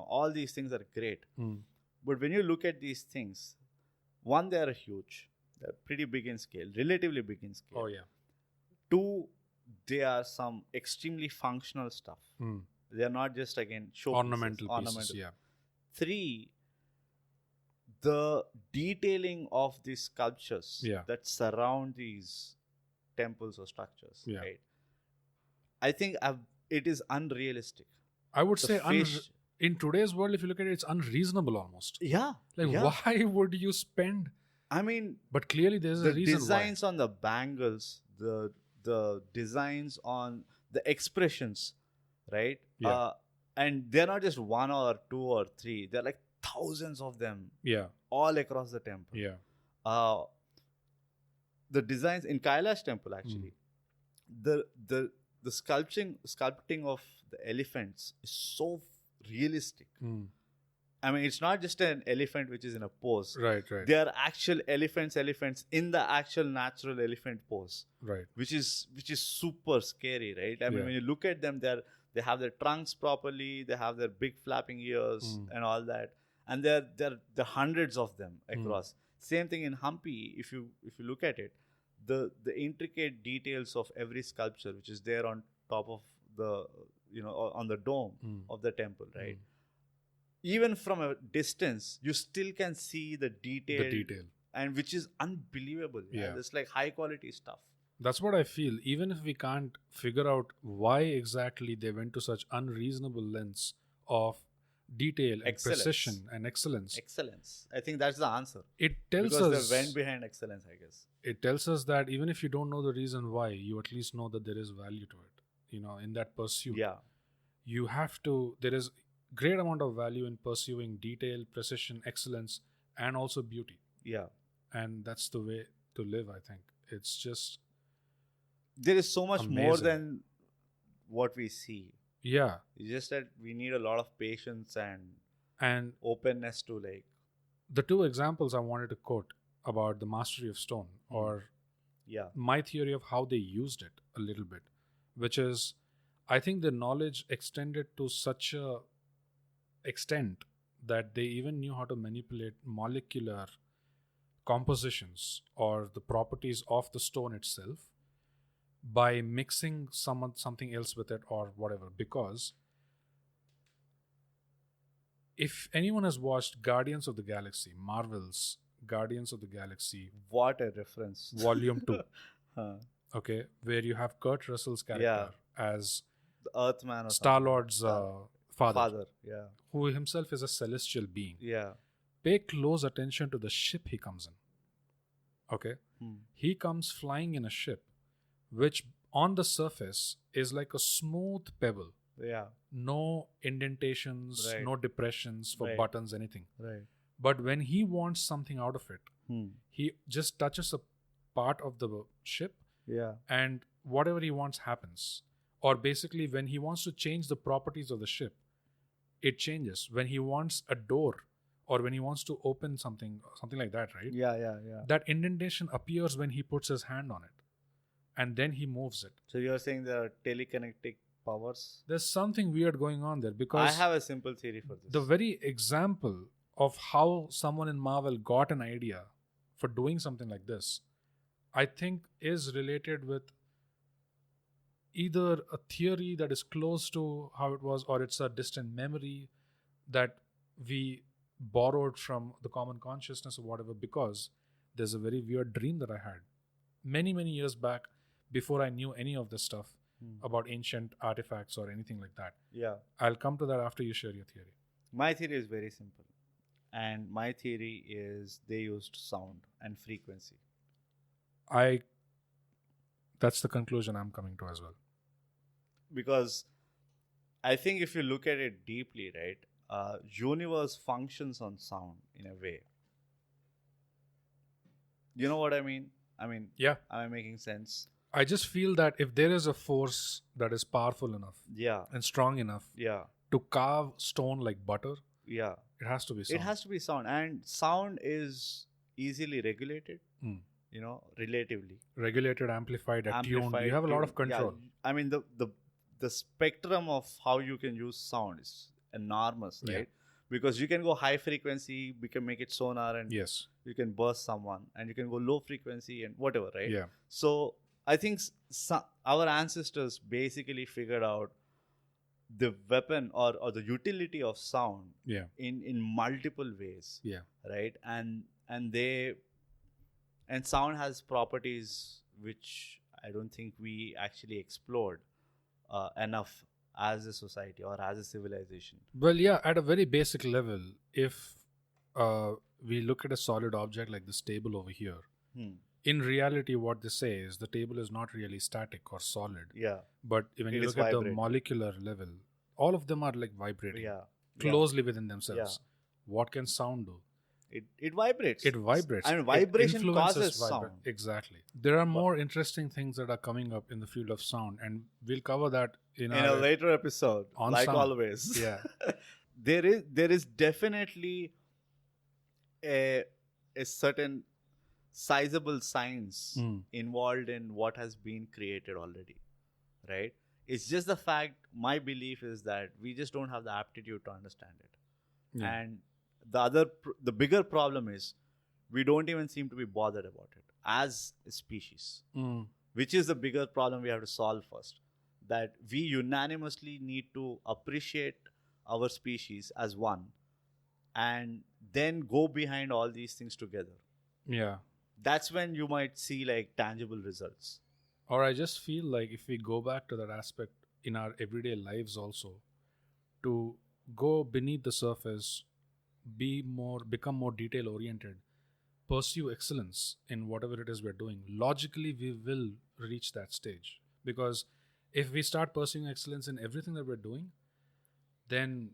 all these things are great. mm, But when you look at these things, one, they are huge. They're pretty big in scale, relatively big in scale. oh yeah, Two, they are some extremely functional stuff. mm. They are not just, again, show Ornamental pieces, pieces, yeah. Three, the detailing of these sculptures Yeah. that surround these temples or structures, Yeah. right? I think it is unrealistic. I would The say fish- in today's world, if you look at it, it's unreasonable almost. Yeah. Like, yeah. why would you spend? I mean, But clearly, there's a the reason designs on the bangles, the designs on the expressions, right? Yeah. And they're not just one or two or three. They're like thousands of them why. Yeah, all across the temple. yeah, The designs in Kailash temple, actually, the sculpting of the elephants is so realistic. mm. I mean, it's not just an elephant which is in a pose. Right, right, They are actual elephants in the actual natural elephant pose, right. which is super scary, right? I mean, Yeah. when you look at them, they have their trunks properly, they have their big flapping ears and all that, and there are hundreds of them across. Same thing in Hampi. If you look at it, the intricate details of every sculpture which is there on top of the on the dome of the temple, right? Even from a distance, you still can see the detail, and which is unbelievable. Yeah. It's like high quality stuff. That's what I feel. Even if we can't figure out why exactly they went to such unreasonable lengths of detail and Excellence. precision and excellence, I think that's the answer. it tells Because us they went behind excellence, I guess. it tells us that even if you don't know the reason why, you at least know that there is value to it. In that pursuit, Yeah. you have to. There is great amount of value in pursuing detail, precision, excellence, and also beauty. Yeah. And that's the way to live. I think it's just There is so much more Amazing. than what we see. yeah. It's just that we need a lot of patience and And openness to the two examples I wanted to quote about the mastery of stone, or yeah. my theory of how they used it a little bit, which is, I think the knowledge extended to such a extent that they even knew how to manipulate molecular compositions or the properties of the stone itself by mixing something else with it or whatever. Because if anyone has watched Guardians of the Galaxy, Marvel's Guardians of the Galaxy What a reference. Volume 2, Huh. okay, where you have Kurt Russell's character as The Earthman or Star-Lord's father, Yeah. who himself is a celestial being. Yeah. Pay close attention to the ship he comes in. Okay? He comes flying in a ship which on the surface is like a smooth pebble. Yeah. No indentations, Right. no depressions for Right. buttons, anything. Right. But when he wants something out of it, he just touches a part of the ship Yeah. and whatever he wants happens. Or basically, when he wants to change the properties of the ship, it changes. When he wants a door or when he wants to open something like that, right? Yeah. Yeah. Yeah. That indentation appears when he puts his hand on it. And then he moves it. So you're saying there are telekinetic powers? There's something weird going on there I because have a simple theory for this. the very example of how someone in Marvel got an idea for doing something like this, I think is related with either a theory that is close to how it was, or it's a distant memory that we borrowed from the common consciousness or whatever, because there's a very weird dream that I had many, many years back before I knew any of this stuff about ancient artifacts or anything like that. Yeah. I'll come to that after you share your theory. My theory is very simple. And my theory is they used sound and frequency. That's the conclusion I'm coming to as well. Because I think if you look at it deeply, right, universe functions on sound in a way. You know what I mean? Yeah. Am I making sense? I just feel that if there is a force that is powerful enough Yeah, and strong enough yeah, to carve stone like butter, yeah. it has to be sound. It has to be sound, and sound is easily regulated. Mm. Relatively Regulated, amplified, attuned. amplified. You have a lot of tuned. Yeah, control. I mean the spectrum of how you can use sound is enormous, Yeah. right? Because you can go high frequency, we can make it sonar, and Yes. you can burst someone, and you can go low frequency and whatever, right? Yeah. So I think our ancestors basically figured out the weapon or the utility of sound Yeah. in multiple ways, Yeah. right? And sound has properties which I don't think we actually explored enough as a society or as a civilization. Well, yeah, at a very basic level, if we look at a solid object like this table over here, in reality, what they say is the table is not really static or solid. Yeah, But when you It look is at the vibrating. molecular level, all of them are like vibrating yeah, closely within themselves. Yeah. What can sound do? It vibrates. It vibrates. I mean, It vibration influences causes sound. Exactly. There are more interesting things that are coming up in the field of sound, and we'll cover that in In a later episode, On like sound. always. Yeah. there is definitely a certain sizable science involved in what has been created already, right? It's just the fact, my belief is that we just don't have the aptitude to understand it. Yeah. And the bigger problem is we don't even seem to be bothered about it as a species, which is the bigger problem we have to solve first. That we unanimously need to appreciate our species as one, and then go behind all these things together. Yeah. That's when you might see like tangible results. Or I just feel like if we go back to that aspect in our everyday lives also, to go beneath the surface, become more detail oriented, pursue excellence in whatever it is we're doing, logically we will reach that stage. Because if we start pursuing excellence in everything that we're doing, then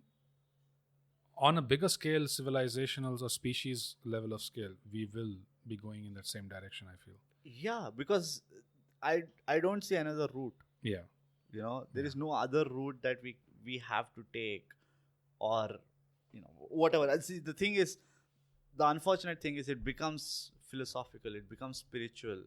on a bigger scale, civilizational or species level of scale, we will be going in that same direction, I feel. Yeah, because I don't see another route. Yeah. There is no other route that we have to take, or whatever. And see, the unfortunate thing is it becomes philosophical, it becomes spiritual,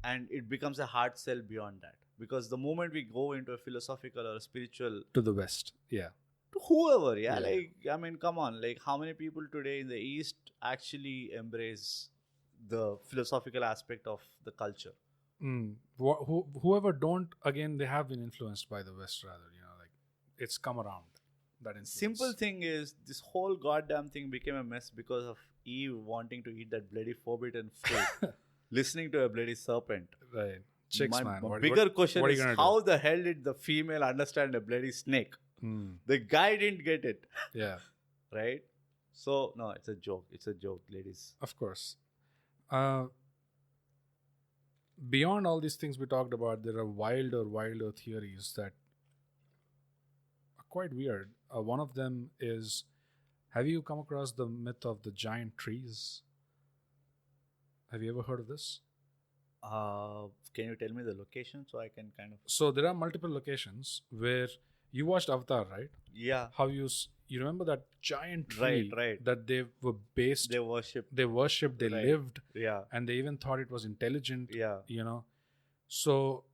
and it becomes a hard sell beyond that. Because the moment we go into a philosophical or a spiritual, To the West. Yeah. to whoever, Yeah. like, I mean, come on, like, how many people today in the East actually embrace the philosophical aspect of the culture? Whoever don't, again, they have been influenced by the West rather, like it's come around. That influence. Simple thing is, this whole goddamn thing became a mess because of Eve wanting to eat that bloody forbidden fruit, listening to a bloody serpent. Right. Chicks, My man. bigger question what are is, you gonna how the hell did the female understand a bloody snake? do? The guy didn't get it, Yeah. right? So, no, it's a joke. It's a joke, ladies. Of course. Beyond all these things we talked about, there are wilder theories that are quite weird. One of them is, have you come across the myth of the giant trees? Have you ever heard of this? Can you tell me the location so I can kind of... So there are multiple locations where you watched Avatar, right? Yeah, How you remember that giant tree Right. that they were based, they worship. they worshipped, they Right. lived, Yeah, and they even thought it was intelligent. yeah. So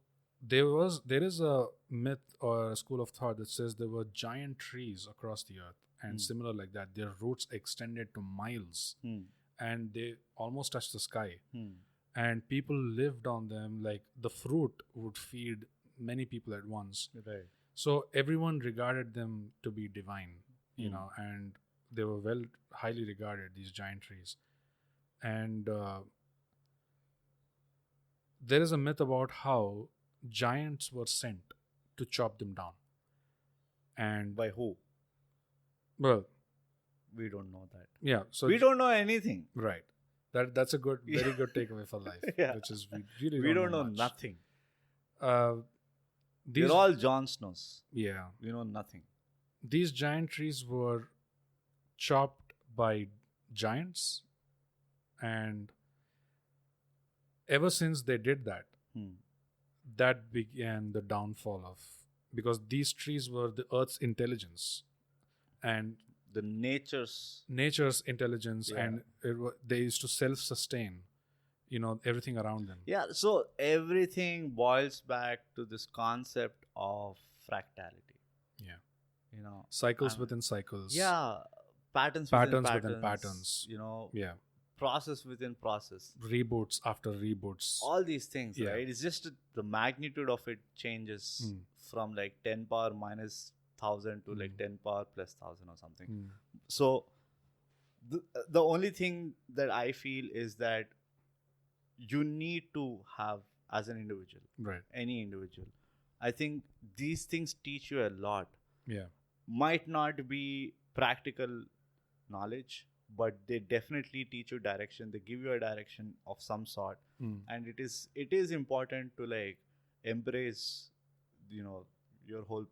there is a myth or a school of thought that says there were giant trees across the earth, and similar like that, their roots extended to miles, and they almost touched the sky, and people lived on them. Like the fruit would feed many people at once. Right. So everyone regarded them to be divine, and they were highly regarded, these giant trees. And there is a myth about how giants were sent to chop them down. And By who? well, We don't know that. yeah. So We don't know anything. right. That's a very good takeaway for life. Yeah. Which is we really We don't know much. nothing. These We're all Jon Snows. yeah. We know nothing. these giant trees were chopped by giants, and ever since they did that, that began the downfall of, because these trees were the earth's intelligence and The nature's. nature's intelligence, Yeah. and they used to self-sustain, everything around them. Yeah, so everything boils back to this concept of fractality. Yeah. I Cycles mean, within cycles. Yeah, patterns Patterns within within patterns. patterns. Yeah. Process within process. Reboots after reboots. All these things, Yeah. right? It's just the magnitude of it changes from like 10 power minus 1000 to like 10 power plus 1000 or something. So the only thing that I feel is that you need to have, as an individual, Right. any individual, I think these things teach you a lot. Yeah. Might not be practical knowledge, but they definitely teach you direction. They give you a direction of some sort, and it is important to like embrace, your whole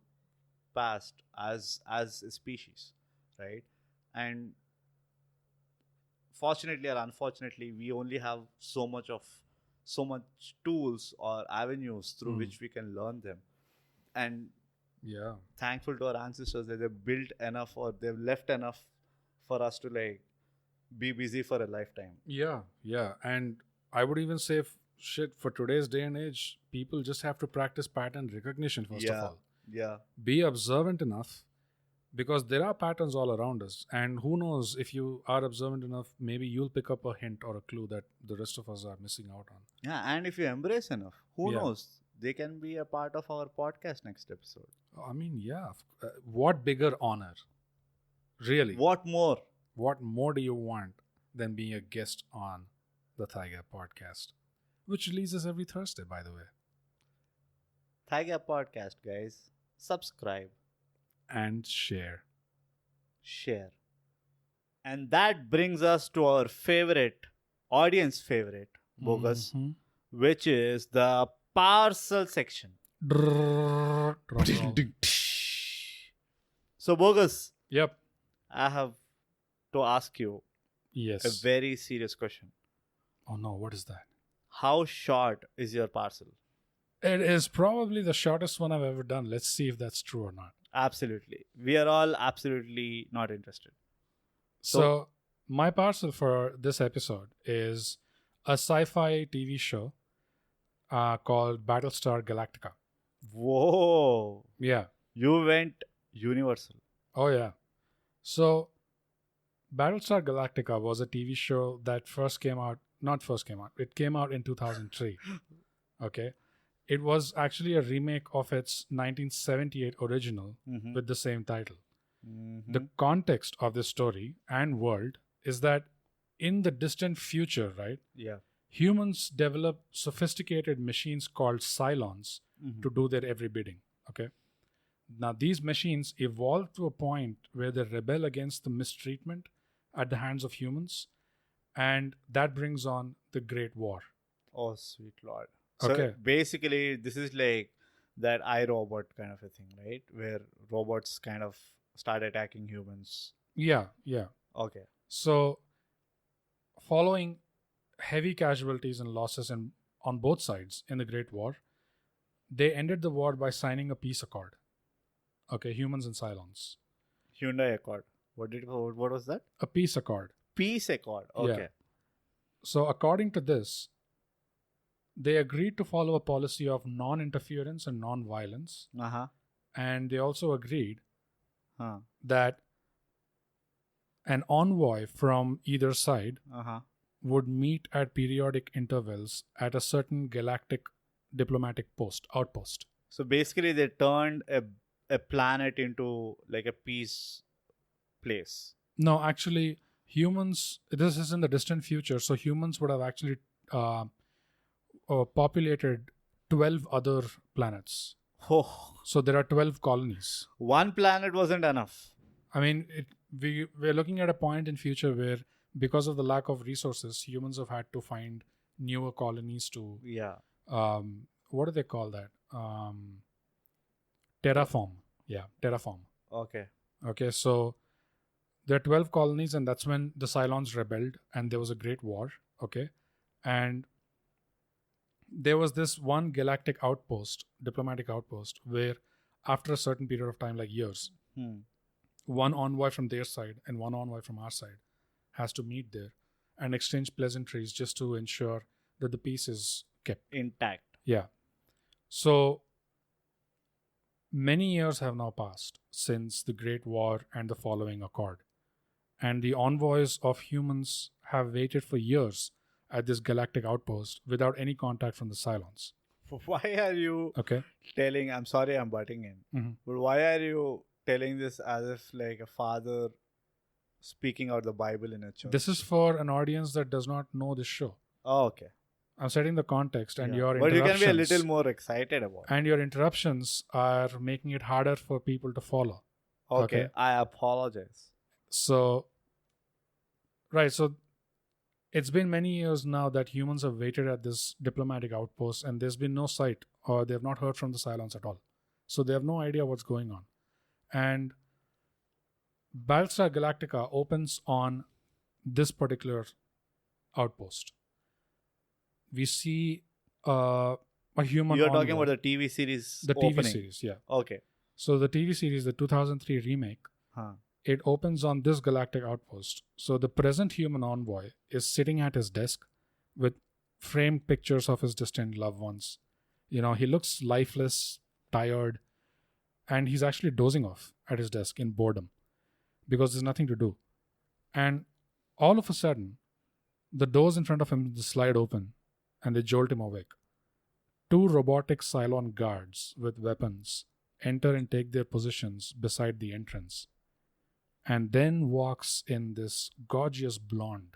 past as a species, right? And fortunately or unfortunately, we only have so much tools or avenues through which we can learn them. And Yeah. thankful to our ancestors that they've built enough or they've left enough for us to like be busy for a lifetime. Yeah. Yeah. And I would even say, for today's day and age, people just have to practice pattern recognition first of all. Yeah. Be observant enough, because there are patterns all around us, and who knows, if you are observant enough, maybe you'll pick up a hint or a clue that the rest of us are missing out on. Yeah, and if you embrace enough, who Yeah. knows? They can be a part of our podcast next episode. I mean, yeah. What bigger honor? Really? What more? What more do you want than being a guest on the ThyGap podcast, which releases every Thursday, by the way. ThyGap podcast, guys. Subscribe, And share. share. And that brings us to our favorite, audience favorite, Bogus, Mhm. which is the parcel section. Drum roll. So, Bogus, Yep. I have to ask you Yes. a very serious question. Oh no, what is that? How short is your parcel? It is probably the shortest one I've ever done. Let's see if that's true or not. Absolutely. We are all absolutely not interested. So my parcel for this episode is a sci-fi TV show called Battlestar Galactica. Whoa. Yeah. You went universal. Oh yeah. So Battlestar Galactica was a TV show that it came out in 2003. Okay. It was actually a remake of its 1978 original with the same title. The context of this story and world is that in the distant future, right, Yeah. humans develop sophisticated machines called Cylons to do their every bidding. Okay. Now, these machines evolve to a point where they rebel against the mistreatment at the hands of humans, and that brings on the Great War. Oh, sweet Lord. So Okay. basically, this is like that iRobot kind of a thing, right? Where robots kind of start attacking humans. Yeah, yeah. Okay. So, following heavy casualties and losses on both sides in the Great War, they ended the war by signing a peace accord. Okay, humans and Cylons. Hyundai Accord. What was that? A peace accord. Peace Accord. Okay. So, according to this, they agreed to follow a policy of non-interference and non-violence, Uh-huh. and they also agreed Huh. that an envoy from either side Uh-huh. would meet at periodic intervals at a certain galactic diplomatic outpost. So basically, they turned a planet into like a peace place. No, actually, this is in the distant future, so humans would have actually populated 12 other planets. Oh, So there are 12 colonies. one planet wasn't enough. I mean, we're looking at a point in future where, because of the lack of resources, humans have had to find newer colonies to, Yeah. what do they call that? Terraform. Yeah, terraform. Okay. Okay, so there are 12 colonies, and that's when the Cylons rebelled, and there was a great war. Okay, and there was this one galactic outpost, diplomatic outpost, where after a certain period of time, like years, Hmm. one envoy from their side and one envoy from our side has to meet there and exchange pleasantries just to ensure that the peace is kept. Intact. Yeah. So many years have now passed since the Great War and the following accord. And the envoys of humans have waited for years at this galactic outpost without any contact from the Cylons. Why are you Okay. telling? I'm sorry, I'm butting in, Mhm. but why are you telling this as if like a father speaking out the Bible in a church? This is for an audience that does not know this show. Oh, okay. I'm setting the context, and Yeah. your But you interruptions can be a little more excited about it. and your interruptions are making it harder for people to follow. Okay, okay. I apologize. So, right. So, it's been many years now that humans have waited at this diplomatic outpost, and there's been no sight, or they have not heard from the Cylons at all. So, they have no idea what's going on. And Battlestar Galactica opens on this particular outpost. We see a human. You're talking envoy. about the TV series. The TV opening. series, yeah. Okay. So the TV series, the 2003 remake, Huh. it opens on this galactic outpost. So the present human envoy is sitting at his desk with framed pictures of his distant loved ones. You know, he looks lifeless, tired, and he's actually dozing off at his desk in boredom because there's nothing to do. And all of a sudden, the doors in front of him slide open and they jolt him awake. Two robotic Cylon guards with weapons enter and take their positions beside the entrance. And then walks in this gorgeous blonde,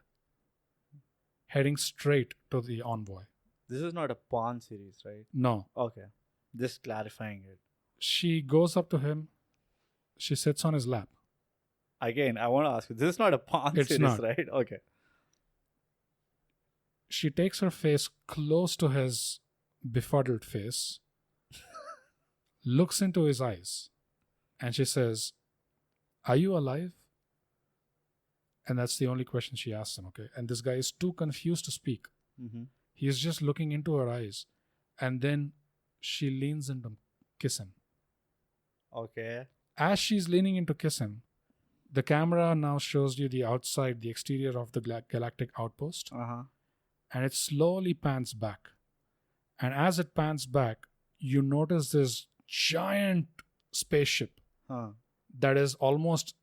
heading straight to the envoy. This is not a porn series, right? No. Okay. Just clarifying it. She goes up to him. She sits on his lap. Again, I want to ask you, this is not a porn It's series, not. right? Okay. She takes her face close to his befuddled face, looks into his eyes, and she says, "Are you alive?" And that's the only question she asks him, okay? And this guy is too confused to speak. Mm-hmm. He is just looking into her eyes. And then she leans in to kiss him. Okay. As she's leaning in to kiss him, the camera now shows you the outside, the exterior of the galactic outpost. Uh-huh. And it slowly pans back. And as it pans back, you notice this giant spaceship Huh. that is almost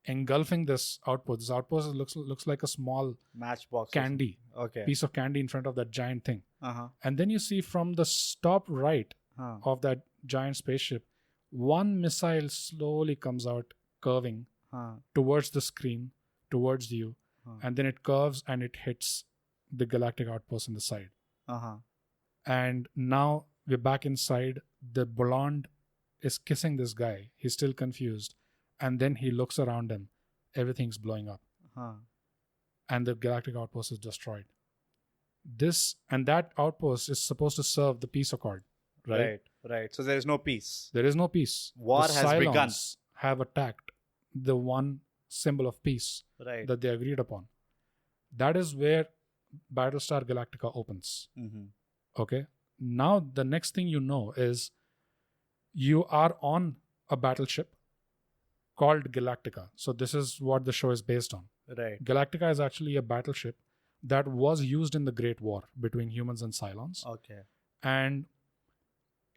engulfing this outpost. This outpost looks like a small Matchbox. or candy, something. Okay. piece of candy in front of that giant thing. Uh-huh. And then you see from the top right Huh. of that giant spaceship, one missile slowly comes out, curving Huh. towards the screen, towards you, Huh. and then it curves and it hits the galactic outpost on the side. Uh-huh. And now we're back inside. The blonde is kissing this guy. He's still confused. And then he looks around him. Everything's blowing up. Huh. And the galactic outpost is destroyed. This and that outpost is supposed to serve the peace accord, right? Right. So there is no peace. There is no peace. War The has begun. Cylons have attacked the one symbol of peace Right. that they agreed upon. That is where Battlestar Galactica opens. Mm-hmm. Okay. Now the next thing you know is you are on a battleship called Galactica. So this is what the show is based on. Right. Galactica is actually a battleship that was used in the Great War between humans and Cylons. Okay. And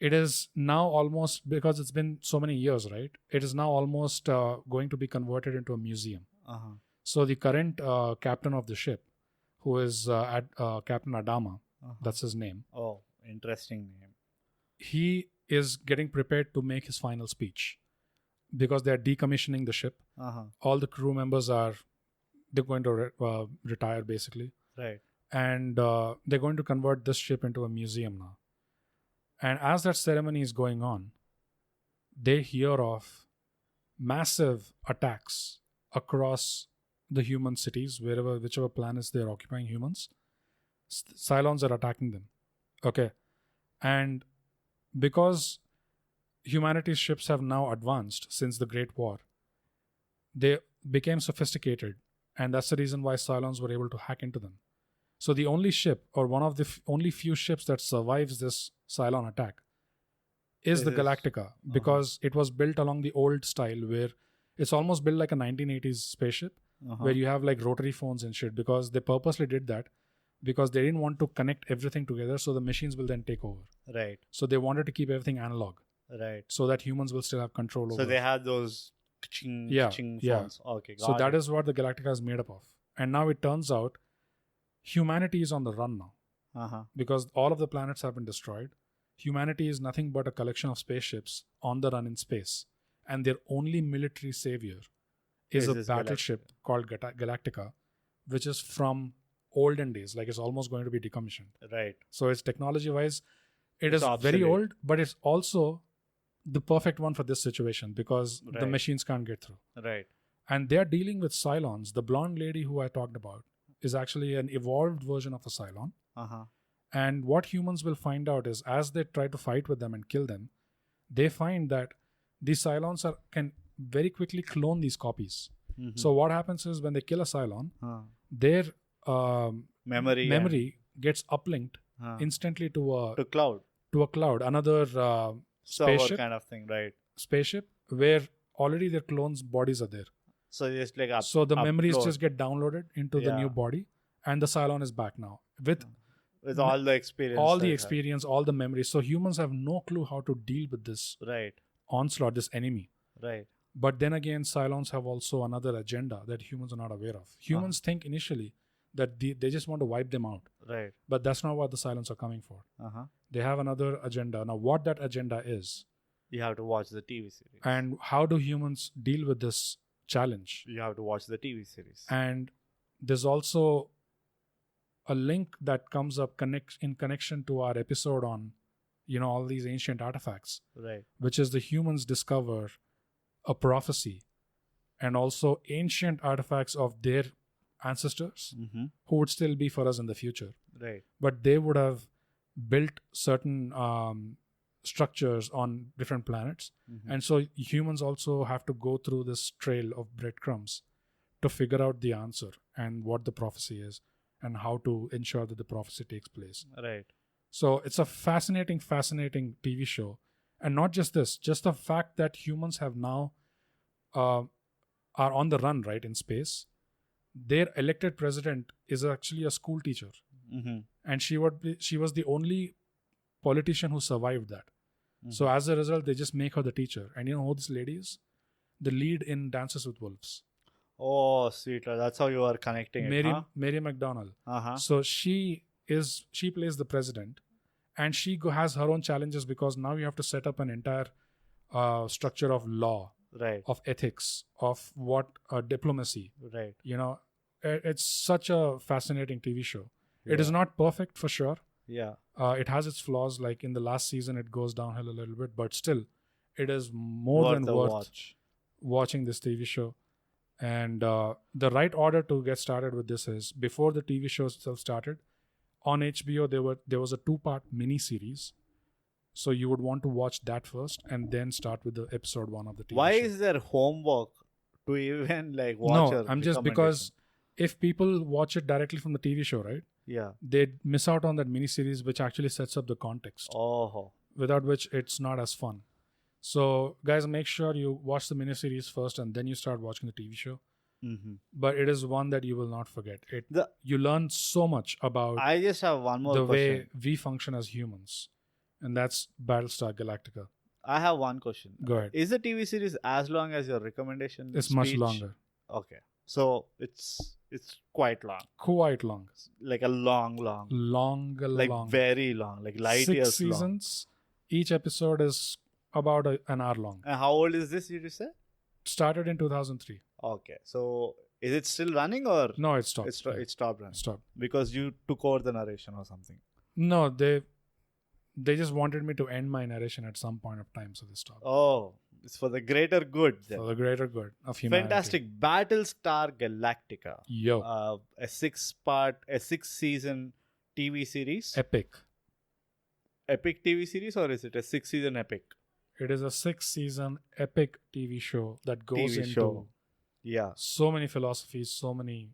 it is now almost, because it's been so many years, right? It is now almost going to be converted into a museum. Uh-huh. So the current captain of the ship, who is Captain Adama, Uh-huh. that's his name, Oh, interesting name. he is getting prepared to make his final speech because they're decommissioning the ship. Uh-huh. All the crew members they're going to retire basically. Right. And they're going to convert this ship into a museum now. And as that ceremony is going on, they hear of massive attacks across the human cities, whichever planets they're occupying humans. Cylons are attacking them. Okay. And because humanity's ships have now advanced since the Great War, they became sophisticated, and that's the reason why Cylons were able to hack into them. So the only ship, or one of the only few ships that survives this Cylon attack, is the Galactica, because it was built along the old style where it's almost built like a 1980s spaceship, where you have like rotary phones and shit, because they purposely did that because they didn't want to connect everything together, so the machines will then take over. Right. So they wanted to keep everything analog. Right. So that humans will still have control over. So they had those ka-ching phones. Okay. So that is what the Galactica is made up of. And now it turns out humanity is on the run now. Because all of the planets have been destroyed. Humanity is nothing but a collection of spaceships on the run in space. And their only military savior is a battleship called Galactica, which is from olden days. Like it's almost going to be decommissioned. Right. So it's technology-wise, it is very old, but it's also the perfect one for this situation because the machines can't get through. Right. And they're dealing with Cylons. The blonde lady who I talked about is actually an evolved version of a Cylon. And what humans will find out is as they try to fight with them and kill them, they find that these Cylons can very quickly clone these copies. So what happens is when they kill a Cylon, their memory gets uplinked instantly to a cloud, another spaceship kind of thing, right? Spaceship where already their clones' bodies are there. So just like so the memories just get downloaded into the new body, and the Cylon is back now with all the experience, all the memories. So humans have no clue how to deal with this onslaught, this enemy. Right. But then again, Cylons have also another agenda that humans are not aware of. Humans think initially that they just want to wipe them out. Right. But that's not what the Cylons are coming for. They have another agenda. Now, what that agenda is, you have to watch the TV series. And how do humans deal with this challenge? You have to watch the TV series. And there's also a link that comes up in connection to our episode on, all these ancient artifacts. Right. Which is the humans discover a prophecy and also ancient artifacts of their ancestors who would still be for us in the future. Right. But they would have built certain structures on different planets. And so humans also have to go through this trail of breadcrumbs to figure out the answer and what the prophecy is and how to ensure that the prophecy takes place. Right. So it's a fascinating TV show. And not just this, just the fact that humans have now are on the run, right, in space. Their elected president is actually a school teacher. And she was the only politician who survived that. So as a result, they just make her the teacher. And you know who this lady is? The lead in Dances with Wolves. Oh, sweet. That's how you are connecting Mary McDonnell. So she plays the president. And she has her own challenges because now you have to set up an entire structure of law, of ethics, of what diplomacy. Right. It's such a fascinating TV show. Yeah. It is not perfect for sure. Yeah. It has its flaws. Like in the last season, it goes downhill a little bit, but still, it is more than worth watching this TV show. And the right order to get started with this is before the TV show itself started. On HBO, there was a 2-part mini-series. So you would want to watch that first and then start with the episode 1 of the TV show. Why is there homework to even watch? No, I'm just because if people watch it directly from the TV show, right? Yeah. They miss out on that mini-series which actually sets up the context. Oh. Without which it's not as fun. So guys, make sure you watch the mini-series first and then you start watching the TV show. But it is one that you will not forget. You learn so much about I just have one more question. Way we function as humans. And that's Battlestar Galactica. I have one question. Go ahead. Is the TV series as long as your recommendation? It's much longer. Okay. So it's quite long. Quite long. Like a long. Long. Very long. Like light 6 years seasons. Long. Each episode is about an hour long. And how old is this, did you say? Started in 2003. Okay. So is it still running or? No, it stopped. It stopped running. Stopped. Because you took over the narration or something. No, they just wanted me to end my narration at some point of time, so they stopped. Oh, it's for the greater good. Then. For the greater good of humanity. Fantastic. Battlestar Galactica. Yo. A 6-season TV series. Epic TV series, or is it a 6-season epic? It is a 6-season epic TV show that goes into Yeah. So many philosophies, so many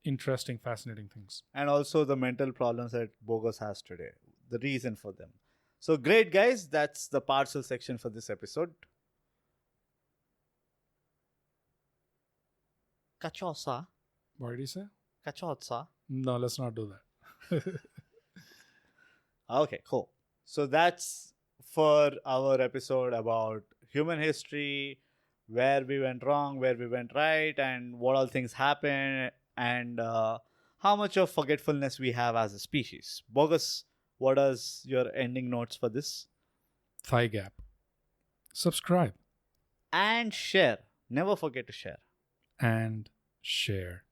interesting, fascinating things. And also the mental problems that Bogus has today. The reason for them. So great, guys. That's the parcel section for this episode. Kachosa. What did he say? Kachotsa. No, let's not do that. Okay, cool. So that's for our episode about human history, where we went wrong, where we went right, and what all things happen, and how much of forgetfulness we have as a species. Bogus, what is your ending notes for this? ThyGap. Subscribe And share. Never forget to share. and share.